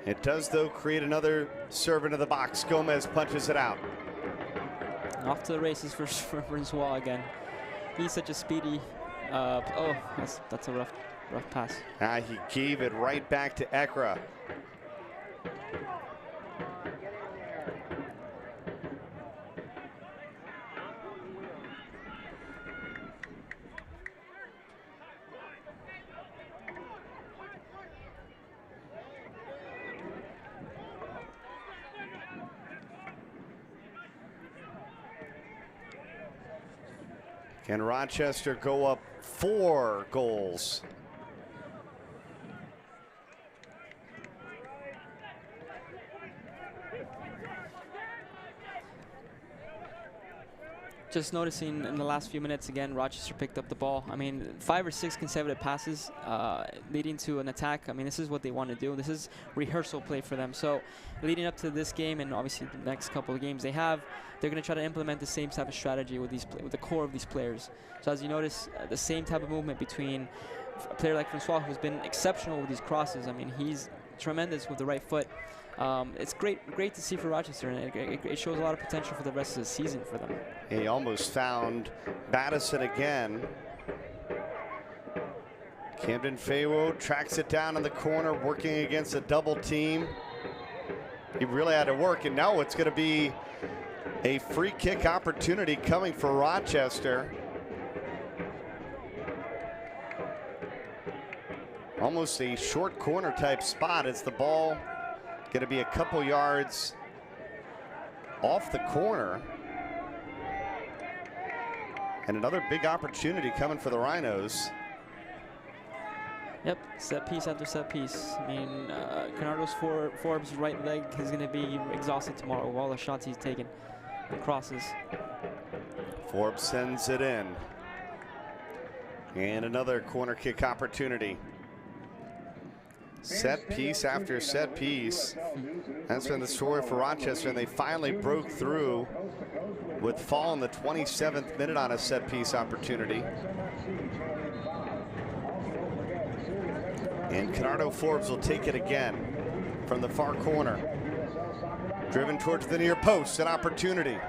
It does, though, create another serve into the box. Gomez punches it out. Off to the races for Francois again. He's such a speedy. That's a rough pass. He gave it right back to Ekra. Can Rochester go up 4 goals? Just noticing in the last few minutes, again, Rochester picked up the ball. I mean, 5 or 6 consecutive passes leading to an attack. I mean, this is what they want to do. This is rehearsal play for them. So leading up to this game, and obviously the next couple of games they're going to try to implement the same type of strategy with the core of these players. So as you notice, the same type of movement between a player like Francois, who's been exceptional with these crosses. I mean, he's tremendous with the right foot. It's great to see for Rochester, and it shows a lot of potential for the rest of the season for them. He almost found Madison again. Camden Faywo tracks it down in the corner, working against a double team. He really had to work, and now it's going to be a free kick opportunity coming for Rochester. almost a short corner type spot. It's the ball going to be a couple yards off the corner. And another big opportunity coming for the Rhinos. Yep, set piece after set piece. I mean, Bernardo Forbes' right leg is going to be exhausted tomorrow with all the shots he's taken and crosses. Forbes sends it in. And another corner kick opportunity. Set piece after set piece. That's been the story for Rochester, and they finally broke through with fall in the 27th minute on a set piece opportunity. And Bernardo Forbes will take it again from the far corner. Driven towards the near post, an opportunity.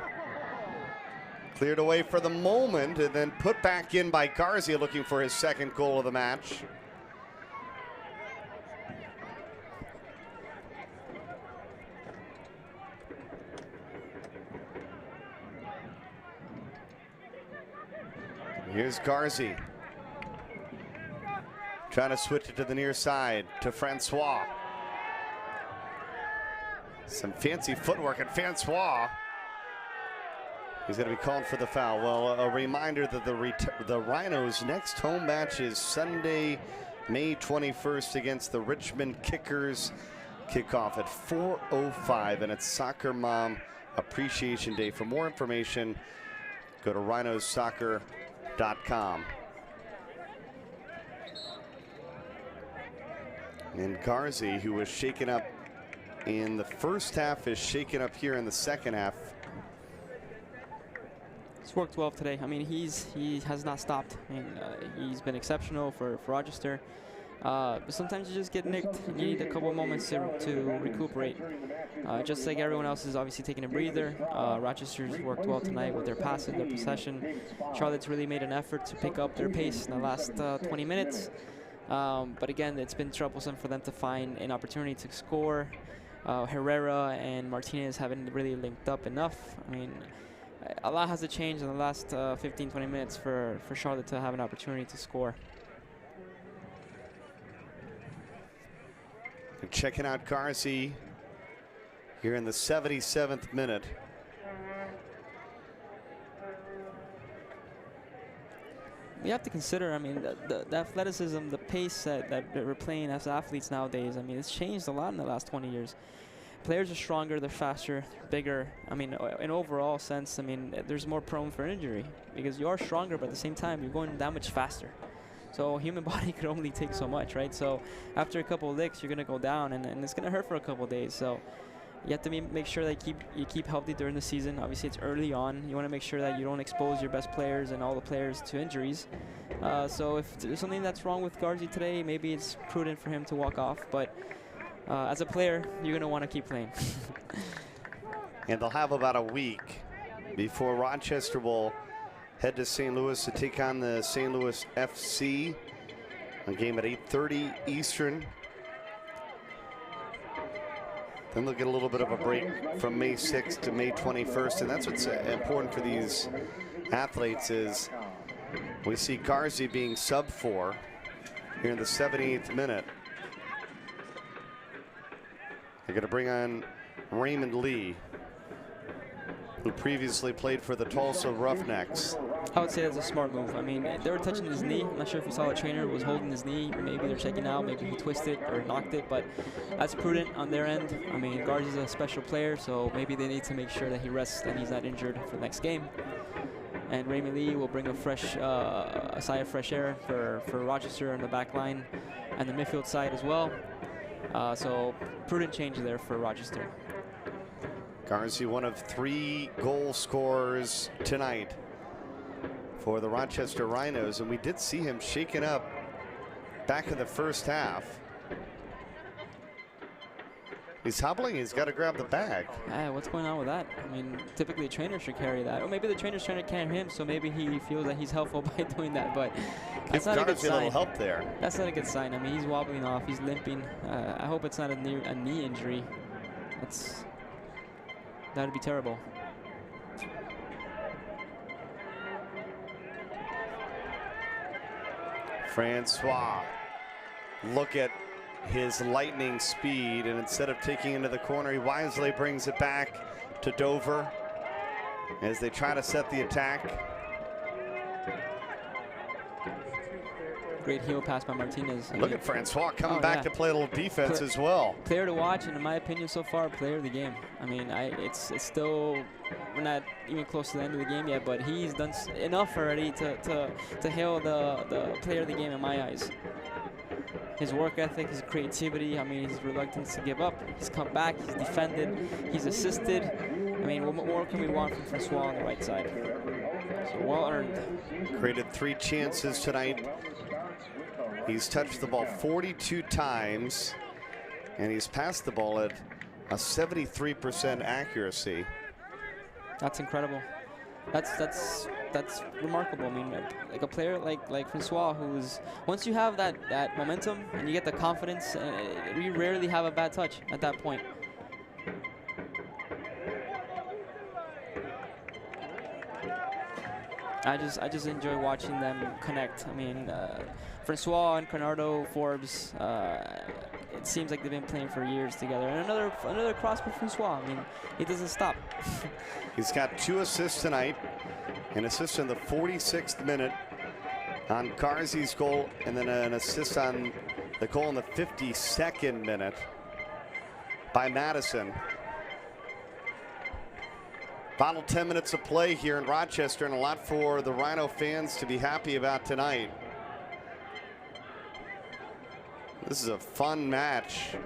Cleared away for the moment and then put back in by Garcia, looking for his second goal of the match. Here's Garcia. Trying to switch it to the near side to Francois. Some fancy footwork, and Francois, he's going to be called for the foul. Well, a reminder that the Rhinos' next home match is Sunday, May 21st against the Richmond Kickers. Kickoff at 4:05, and it's Soccer Mom Appreciation Day. For more information, go to rhinossoccer.com. And Garzi, who was shaken up in the first half, is shaken up here in the second half. He's worked well today. I mean, he has not stopped. I mean, he's been exceptional for Rochester. But sometimes you just get nicked. You need a couple of moments to recuperate. Just like everyone else is obviously taking a breather. Rochester's worked well tonight with their passes, their possession. Charlotte's really made an effort to pick up their pace in the last 20 minutes. But again, it's been troublesome for them to find an opportunity to score. Herrera and Martinez haven't really linked up enough. I mean, a lot has to change in the last 15, 20 minutes for Charlotte to have an opportunity to score. We're checking out Garzi here in the 77th minute. We have to consider, I mean, the athleticism, the pace that we're playing as athletes nowadays. I mean, it's changed a lot in the last 20 years. Players are stronger, they're faster, they're bigger. I mean, in overall sense, I mean, there's more prone for injury because you are stronger, but at the same time, you're going that much faster. So human body could only take so much, right? So after a couple of licks, you're going to go down, and it's going to hurt for a couple of days. So you have to make sure that you keep healthy during the season. Obviously, it's early on. You want to make sure that you don't expose your best players and all the players to injuries. So if there's something that's wrong with Garzi today, maybe it's prudent for him to walk off. But as a player, you're going to want to keep playing. And they'll have about a week before Rochester will head to St. Louis to take on the St. Louis FC. A game at 8:30 Eastern. Then they'll get a little bit of a break from May 6th to May 21st. And that's what's important for these athletes is we see Garzi being sub for here in the 78th minute. They're going to bring on Raymond Lee, who previously played for the Tulsa Roughnecks. I would say that's a smart move. I mean, they were touching his knee. I'm not sure if you saw the trainer was holding his knee. Maybe they're checking out. Maybe he twisted or knocked it, but that's prudent on their end. I mean, Garzi's a special player, so maybe they need to make sure that he rests and he's not injured for the next game. And Raymond Lee will bring a sigh of fresh air for Rochester on the back line and the midfield side as well. So prudent change there for Rochester. Garzi, one of 3 goal scorers tonight for the Rochester Rhinos, and we did see him shaken up back in the first half. He's hobbling, he's got to grab the bag. What's going on with that? I mean, typically a trainer should carry that. Or maybe the trainer's trying to carry him, so maybe he feels that he's helpful by doing that, but that's not a good sign. A little help there. That's not a good sign. I mean, he's wobbling off, he's limping. I hope it's not a knee injury. That'd be terrible. Francois look at his lightning speed, and instead of taking into the corner, he wisely brings it back to Dover as they try to set the attack. Great heel pass by Martinez. Look at Francois coming back to play a little defense as well. Player to watch, and in my opinion so far, player of the game. I mean, it's still, we're not even close to the end of the game yet, but he's done enough already to hail the player of the game in my eyes. His work ethic, his creativity, I mean, his reluctance to give up. He's come back, he's defended, he's assisted. I mean, what more can we want from Francois on the right side? So well earned. Created 3 chances tonight. He's touched the ball 42 times, and he's passed the ball at a 73% accuracy. That's incredible. That's remarkable. I mean, like a player like Francois, who's, once you have that momentum and you get the confidence, you rarely have a bad touch at that point. I just enjoy watching them connect. I mean, Francois and Bernardo Forbes, it seems like they've been playing for years together. And another cross for Francois. I mean, he doesn't stop. He's got 2 assists tonight, an assist in the 46th minute on Garzi's goal, and then an assist on the goal in the 52nd minute by Madison. Final 10 minutes of play here in Rochester, and a lot for the Rhino fans to be happy about tonight. This is a fun match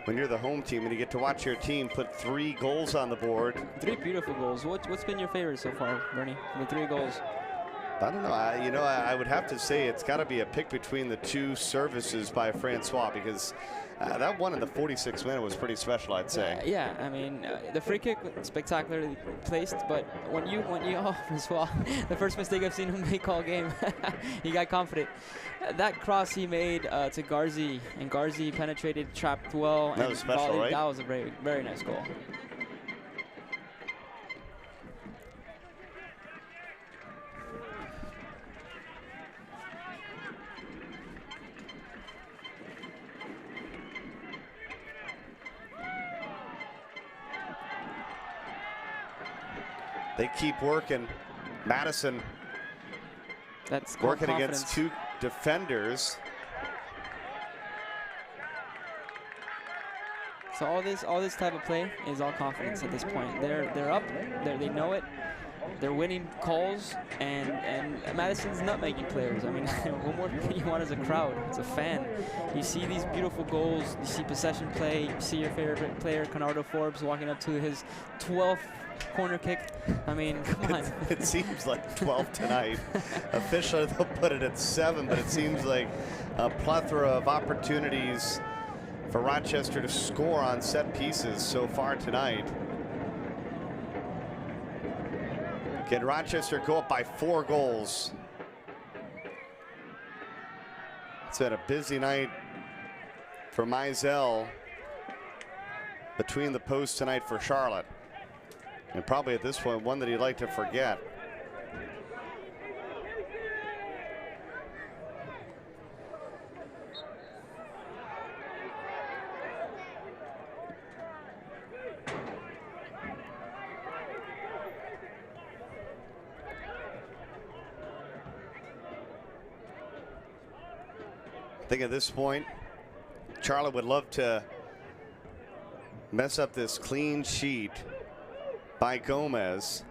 when you're the home team and you get to watch your team put 3 goals on the board. 3 beautiful goals. What's been your favorite so far, Bernie? The 3 goals. I don't know. I would have to say it's got to be a pick between the 2 services by Francois, because that one in the 46th minute was pretty special, I'd say. Yeah, I mean, the free kick was spectacularly placed, but when you oh, Francois, the first mistake I've seen him make all game. He got confident. That cross he made to Garzi, and Garzi penetrated, trapped well. That was special, right? That was a very, very nice goal. They keep working. Madison working against 2 defenders. So all this type of play is all confidence at this point. They're up. They know it. They're winning calls, and Madison's nutmegging players. I mean, what more can you want as a crowd, as a fan? You see these beautiful goals. You see possession play. You see your favorite player, Bernardo Forbes, walking up to his 12th corner kick. I mean, come on. It seems like 12 tonight. Officially, they'll put it at 7, but it seems like a plethora of opportunities for Rochester to score on set pieces so far tonight. Can Rochester go up by 4 goals? It's been a busy night for Mizell between the posts tonight for Charlotte. And probably at this point, one that he'd like to forget. I think at this point, Charlotte would love to mess up this clean sheet by Gomez.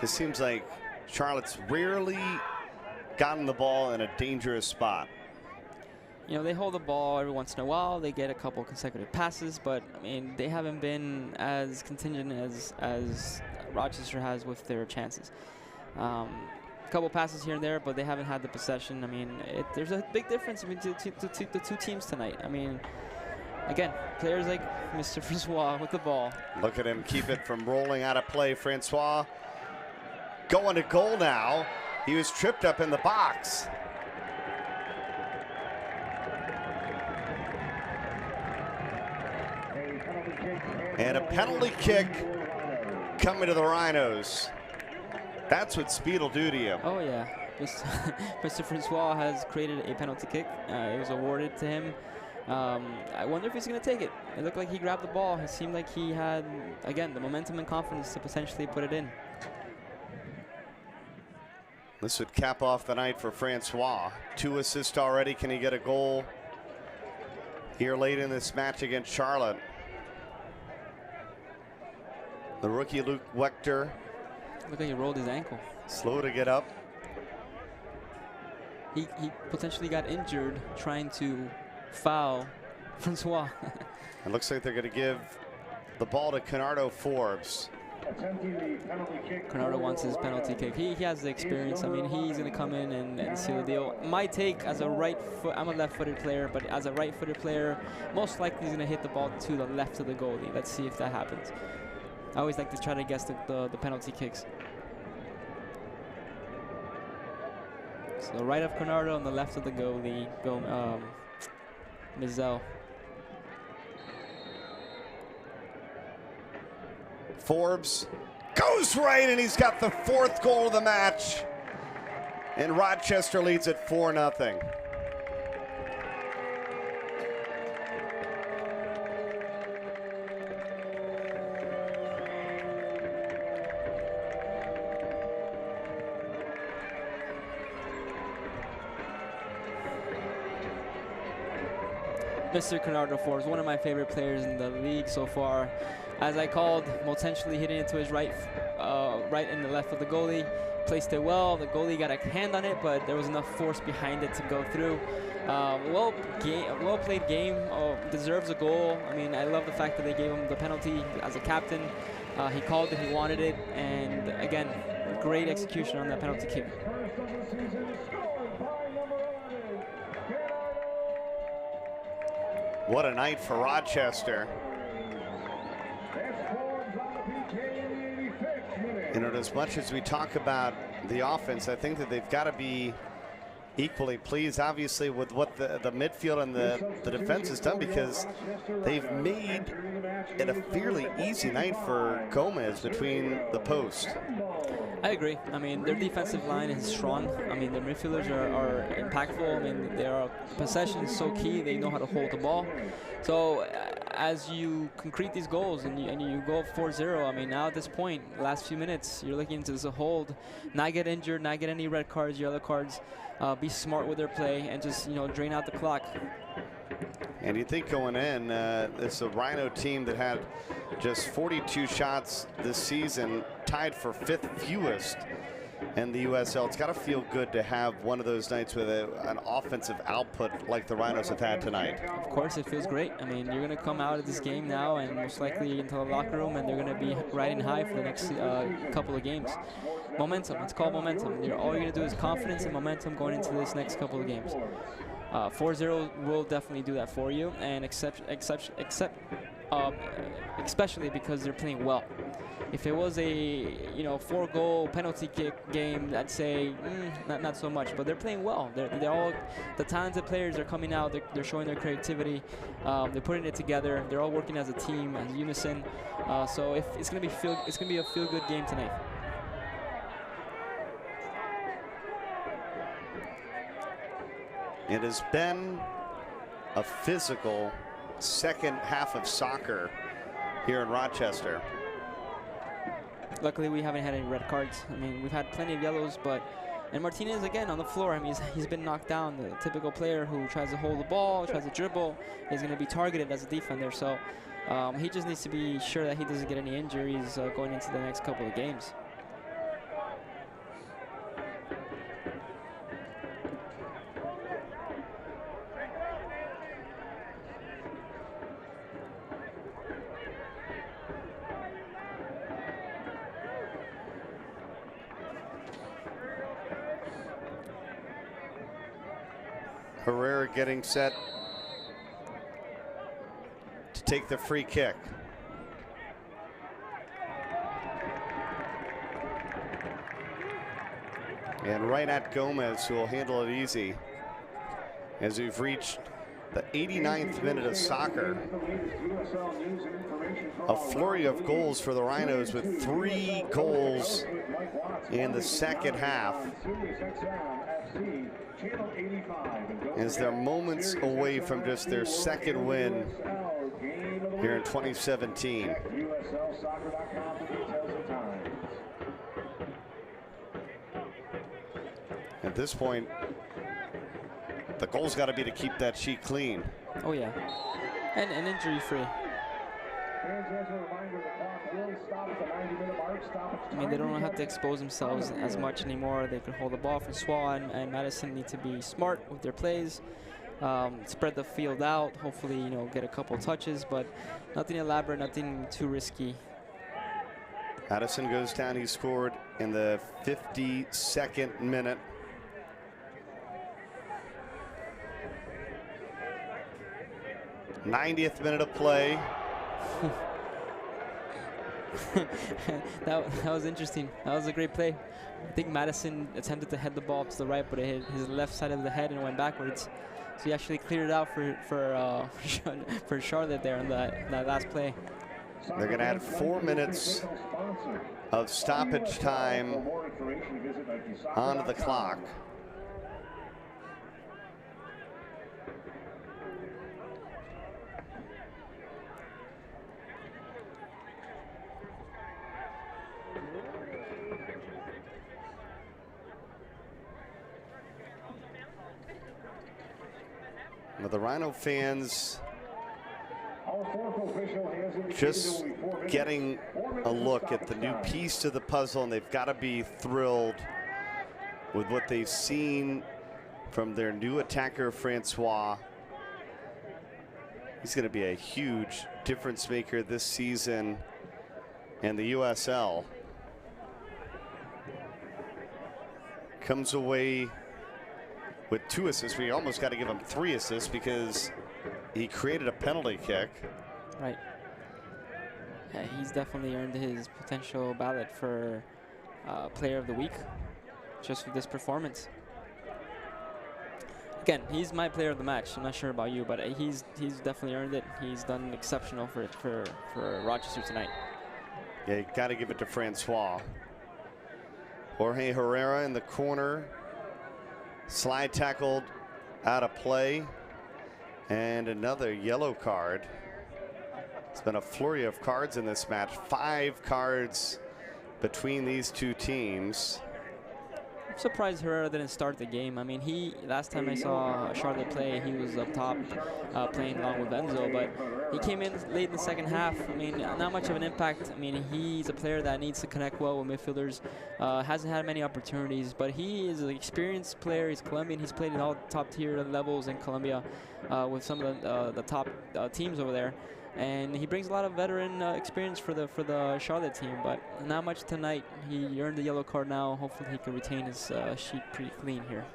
Just seems like Charlotte's rarely gotten the ball in a dangerous spot. You know, they hold the ball every once in a while. They get a couple consecutive passes, but I mean, they haven't been as contingent as Rochester has with their chances. A couple passes here and there, but they haven't had the possession. I mean, there's a big difference between the 2 teams tonight. I mean, again, players like Mr. Francois with the ball. Look at him keep it from rolling out of play. Francois going to goal now. He was tripped up in the box. And a penalty kick coming to the Rhinos. That's what speed will do to you. Oh, yeah. Mr. Francois has created a penalty kick. It was awarded to him. I wonder if he's going to take it. It looked like he grabbed the ball. It seemed like he had, again, the momentum and confidence to potentially put it in. This would cap off the night for Francois. 2 assists already. Can he get a goal here late in this match against Charlotte? The rookie Luke Wechter. Look like he rolled his ankle. Slow to get up. He potentially got injured trying to foul Francois. It looks like they're going to give the ball to Bernardo Forbes. Bernardo wants his penalty kick. He has the experience. I mean, he's going to come in and seal the deal. My take as a I'm a left-footed player, but as a right-footed player, most likely he's going to hit the ball to the left of the goalie. Let's see if that happens. I always like to try to guess the penalty kicks. So right of Bernardo on the left of the goalie, Mizell. Forbes goes right, and he's got the 4th goal of the match. And Rochester leads at 4-0. Mr. Bernardo Forbes, one of my favorite players in the league so far. As I called, potentially hitting it to his right and the left of the goalie. Placed it well. The goalie got a hand on it, but there was enough force behind it to go through. Well played game. Deserves a goal. I mean, I love the fact that they gave him the penalty as a captain. He called it. He wanted it. And again, great execution on that penalty kick. What a night for Rochester. You know, as much as we talk about the offense, I think that they've got to be equally pleased, obviously, with what the midfield and the defense has done, because they've made it a fairly easy night for Gomez between the posts. I agree. I mean, their defensive line is strong. I mean, their midfielders are impactful. I mean, their possession is so key. They know how to hold the ball. So as you concrete these goals and you go 4-0, I mean, now at this point, last few minutes, you're looking to just hold, not get injured, not get any red cards, yellow cards, be smart with their play, and just, drain out the clock. And you think going in, it's a Rhino team that had just 42 shots this season, tied for 5th fewest in the USL. It's got to feel good to have one of those nights with an offensive output like the Rhinos have had tonight. Of course, it feels great. I mean, you're going to come out of this game now and most likely into the locker room, and they're going to be riding high for the next couple of games. Momentum. It's called momentum. All you're going to do is confidence and momentum going into this next couple of games. 4-0 will definitely do that for you, and especially because they're playing well. If it was a 4-goal penalty kick game, I'd say not so much. But they're playing well. They're all the talented players are coming out. They're showing their creativity. They're putting it together. They're all working as a team, as unison. So if it's gonna be a feel-good game tonight. It has been a physical second half of soccer here in Rochester. Luckily, we haven't had any red cards. I mean, we've had plenty of yellows, and Martinez, again, on the floor. I mean, he's been knocked down. The typical player who tries to hold the ball, tries to dribble, is going to be targeted as a defender. So he just needs to be sure that he doesn't get any injuries going into the next couple of games. Herrera getting set to take the free kick. And right at Gomez, who will handle it easy, as we've reached The 89th minute of soccer. A flurry of goals for the Rhinos with 3 goals in the second half. As they're moments away from just their second win here in 2017. At this point, the goal's got to be to keep that sheet clean. Oh yeah, and injury-free. I mean, they don't have to expose themselves as much anymore. They can hold the ball. Francois and Madison need to be smart with their plays, spread the field out, hopefully, you know, get a couple touches, but nothing elaborate, nothing too risky. Madison goes down. He scored in the 52nd minute. '90th minute of play. that was interesting. That was a great play. I think Madison attempted to head the ball to the right, but it hit his left side of the head and went backwards. So he actually cleared it out for Charlotte there in that last play. They're going to add 4 minutes of stoppage time onto the clock. But the Rhino fans just getting a look at the new piece to the puzzle, and they've got to be thrilled with what they've seen from their new attacker, Francois. He's going to be a huge difference maker this season in the USL. Comes away with 2 assists. We almost got to give him 3 assists because he created a penalty kick. Right. Yeah, he's definitely earned his potential ballot for Player of the Week just with this performance. Again, he's my player of the match. I'm not sure about you, but he's definitely earned it. He's done exceptional for Rochester tonight. Yeah, you got to give it to Francois. Jorge Herrera in the corner. Slide tackled out of play. And another yellow card. It's been a flurry of cards in this match. 5 cards between these two teams. I'm surprised Herrera didn't start the game. I mean, last time I saw Charlotte play, he was up top playing along with Enzo, but he came in late in the second half. I mean, not much of an impact. I mean, he's a player that needs to connect well with midfielders. Hasn't had many opportunities, but he is an experienced player. He's Colombian. He's played at all top tier levels in Colombia with some of the top teams over there. And he brings a lot of veteran experience for the Charlotte team, but not much tonight. He earned the yellow card now. Hopefully he can retain his sheet pretty clean here.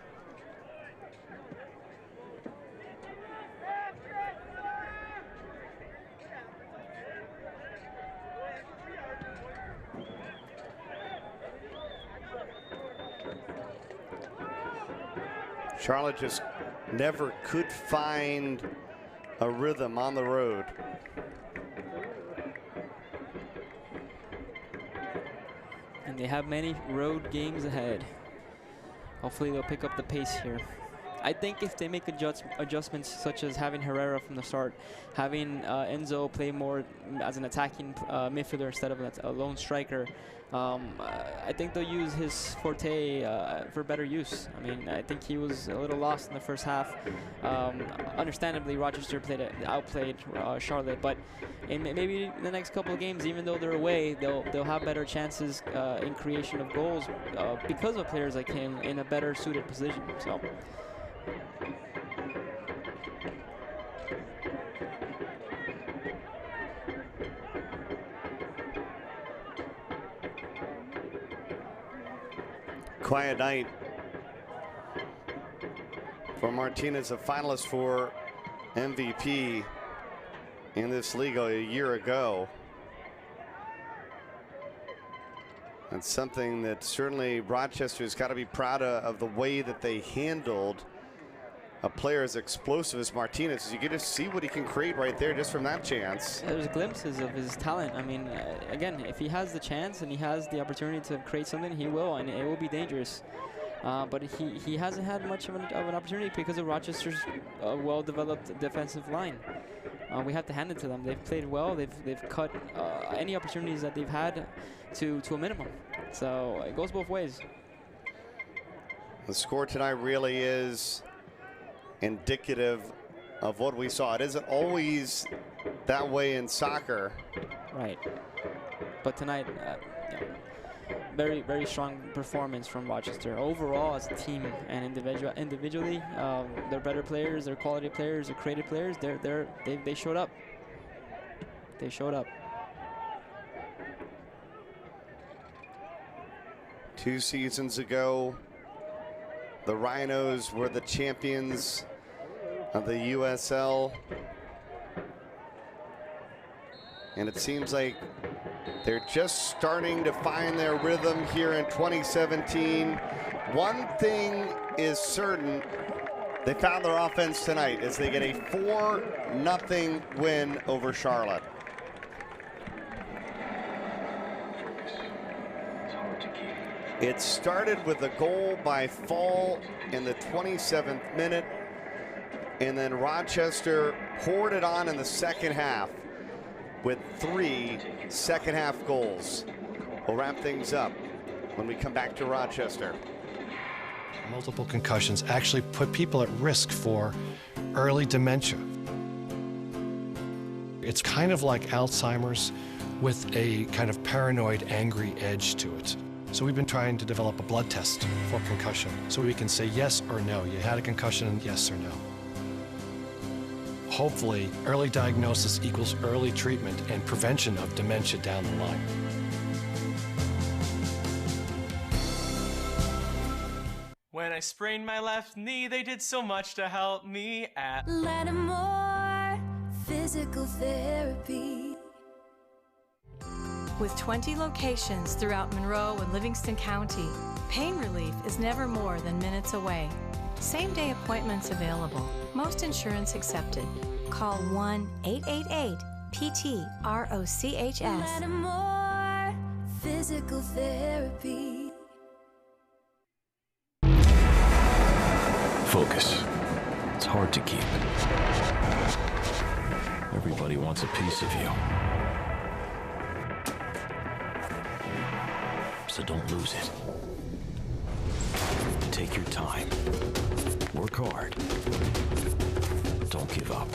Charlotte just never could find a rhythm on the road. And they have many road games ahead. Hopefully they'll pick up the pace here. I think if they make adjustments such as having Herrera from the start, having Enzo play more as an attacking midfielder instead of a lone striker, I think they'll use his forte for better use. I mean, I think he was a little lost in the first half. Understandably, Rochester outplayed Charlotte, but maybe in the next couple of games, even though they're away, they'll have better chances in creation of goals because of players like him in a better suited position. So. Quiet night for Martinez, a finalist for MVP in this league a year ago. That's something that certainly Rochester's got to be proud of the way that they handled a player as explosive as Martinez. You get to see what he can create right there just from that chance. There's glimpses of his talent. I mean, again, if he has the chance and he has the opportunity to create something, he will, and it will be dangerous. But he hasn't had much of an opportunity because of Rochester's well-developed defensive line. We have to hand it to them. They've played well. They've cut any opportunities that they've had to a minimum. So it goes both ways. The score tonight really is indicative of what we saw. It isn't always that way in soccer. Right. But tonight, very, very strong performance from Rochester. Overall, as a team and individually, they're better players, they're quality players, they're creative players. They showed up. They showed up. 2 seasons ago, the Rhinos were the champions of the USL. And it seems like they're just starting to find their rhythm here in 2017. One thing is certain, they found their offense tonight as they get a 4-0 win over Charlotte. It started with a goal by Fall in the 27th minute, and then Rochester poured it on in the second half with 3 second-half goals. We'll wrap things up when we come back to Rochester. Multiple concussions actually put people at risk for early dementia. It's kind of like Alzheimer's with a kind of paranoid, angry edge to it. So we've been trying to develop a blood test for concussion so we can say yes or no. You had a concussion, yes or no. Hopefully, early diagnosis equals early treatment and prevention of dementia down the line. When I sprained my left knee, they did so much to help me at Lattimore Physical Therapy. With 20 locations throughout Monroe and Livingston County, pain relief is never more than minutes away. Same-day appointments available. Most insurance accepted. Call 1-888-PT-ROCHS. Lattimore Physical Therapy. Focus. It's hard to keep. Everybody wants a piece of you. So don't lose it. Take your time. Work hard. Don't give up.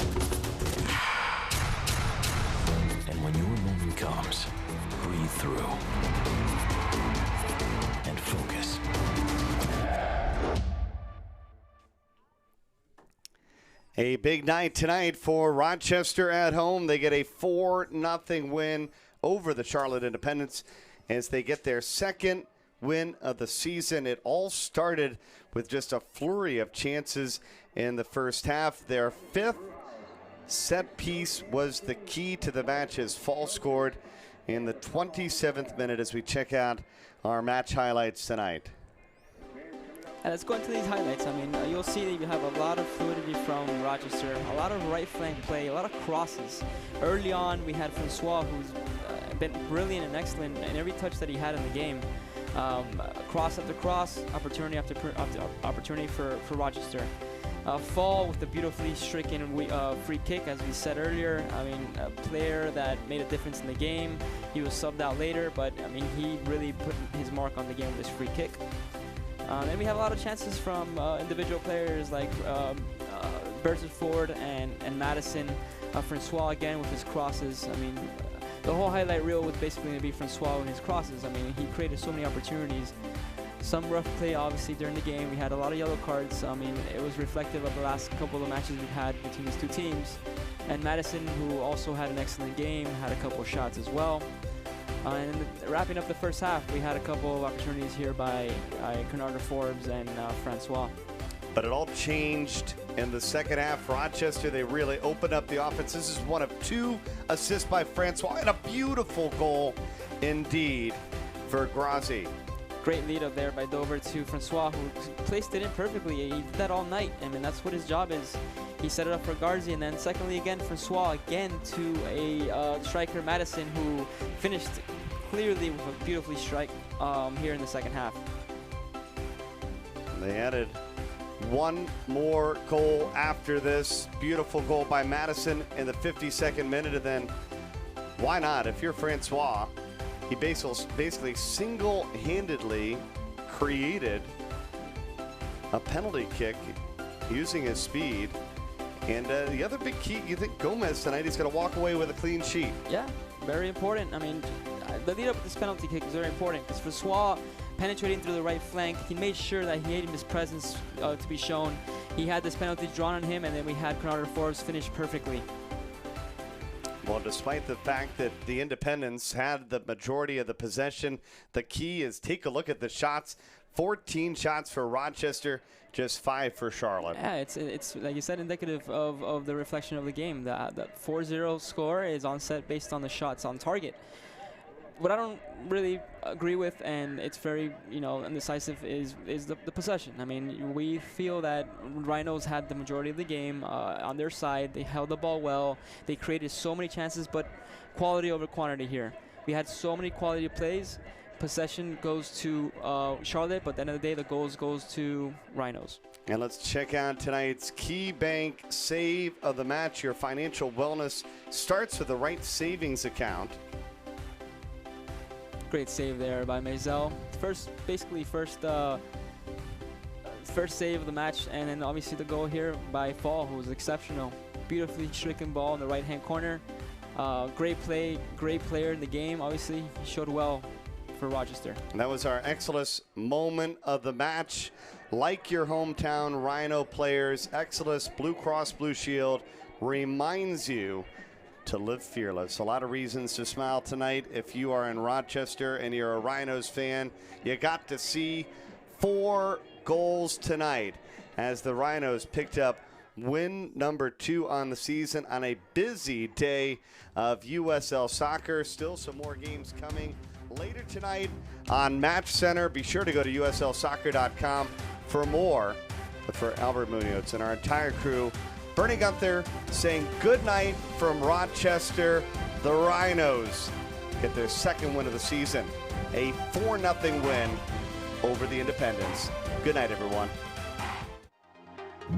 And when your moment comes, breathe through and focus. A big night tonight for Rochester at home. They get a 4-0 win over the Charlotte Independents as they get their second win of the season. It all started with just a flurry of chances in the first half. Their 5th set piece was the key to the match as Fall scored in the 27th minute as we check out our match highlights tonight. And let's go into these highlights. I mean, you'll see that you have a lot of fluidity from Rochester, a lot of right flank play, a lot of crosses. Early on, we had Francois, who's been brilliant and excellent in every touch that he had in the game. Cross after cross, opportunity after opportunity for Rochester. Fall with the beautifully stricken free kick, as we said earlier. I mean, a player that made a difference in the game. He was subbed out later, but I mean, he really put his mark on the game with his free kick. Then we have a lot of chances from individual players like Bernardo Forbes and Madison. Francois again with his crosses. I mean, the whole highlight reel was basically going to be Francois and his crosses. I mean, he created so many opportunities. Some rough play, obviously, during the game. We had a lot of yellow cards. I mean, it was reflective of the last couple of matches we've had between these two teams. And Madison, who also had an excellent game, had a couple of shots as well. And wrapping up the first half, we had a couple of opportunities here by Bernardo Forbes and Francois. But it all changed in the second half. Rochester, they really opened up the offense. This is one of 2 assists by Francois and a beautiful goal indeed for Grazi. Great lead up there by Dover to Francois, who placed it in perfectly. He did that all night. I mean, that's what his job is. He set it up for Garzi, and then secondly again, Francois again to a striker, Madison, who finished clearly with a beautifully strike here in the second half. They added one more goal after this. Beautiful goal by Madison in the 52nd minute, and then why not? If you're Francois, he basically single-handedly created a penalty kick using his speed. And the other big key, you think Gomez tonight, he's going to walk away with a clean sheet. Yeah, very important. I mean, the lead up to this penalty kick is very important because Francois penetrating through the right flank, he made sure that he needed his presence to be shown. He had this penalty drawn on him, and then we had Bernardo Forbes finish perfectly. Well, despite the fact that the Independents had the majority of the possession, the key is take a look at the shots. 14 shots for Rochester, just 5 for Charlotte. Yeah, it's like you said, indicative of the reflection of the game. The 4-0 score is on set based on the shots on target. What I don't really agree with, and it's very, indecisive, is the possession. I mean, we feel that Rhinos had the majority of the game on their side. They held the ball well. They created so many chances, but quality over quantity here. We had so many quality plays. Possession goes to Charlotte, but at the end of the day, the goals goes to Rhinos. And let's check out tonight's Key Bank save of the match. Your financial wellness starts with the right savings account. Great save there by Maisel. First save of the match, and then obviously the goal here by Fall, who was exceptional. Beautifully stricken ball in the right-hand corner. Great play, great player in the game. Obviously, he showed well for Rochester. And that was our Exodus moment of the match. Like your hometown Rhino players, Exodus Blue Cross Blue Shield reminds you to live fearless. A lot of reasons to smile tonight. If you are in Rochester and you're a Rhinos fan, you got to see 4 goals tonight as the Rhinos picked up win number 2 on the season on a busy day of USL soccer. Still some more games coming later tonight on Match Center. Be sure to go to uslsoccer.com for more. But for Albert Munoz and our entire crew, Bernie Gunther saying good night from Rochester. The Rhinos get their 2nd win of the season, a 4-0 win over the Independents. Good night, everyone.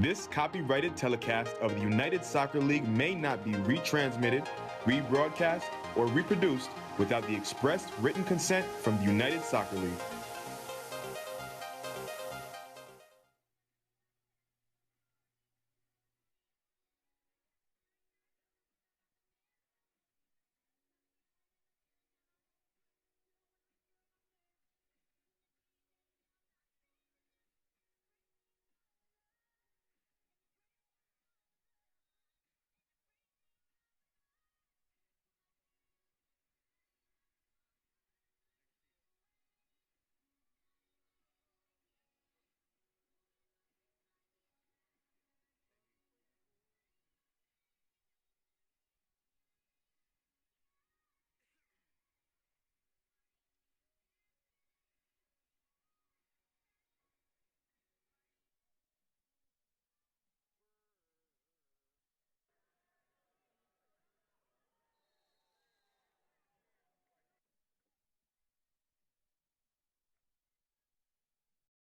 This copyrighted telecast of the United Soccer League may not be retransmitted, rebroadcast, or reproduced without the express written consent from the United Soccer League.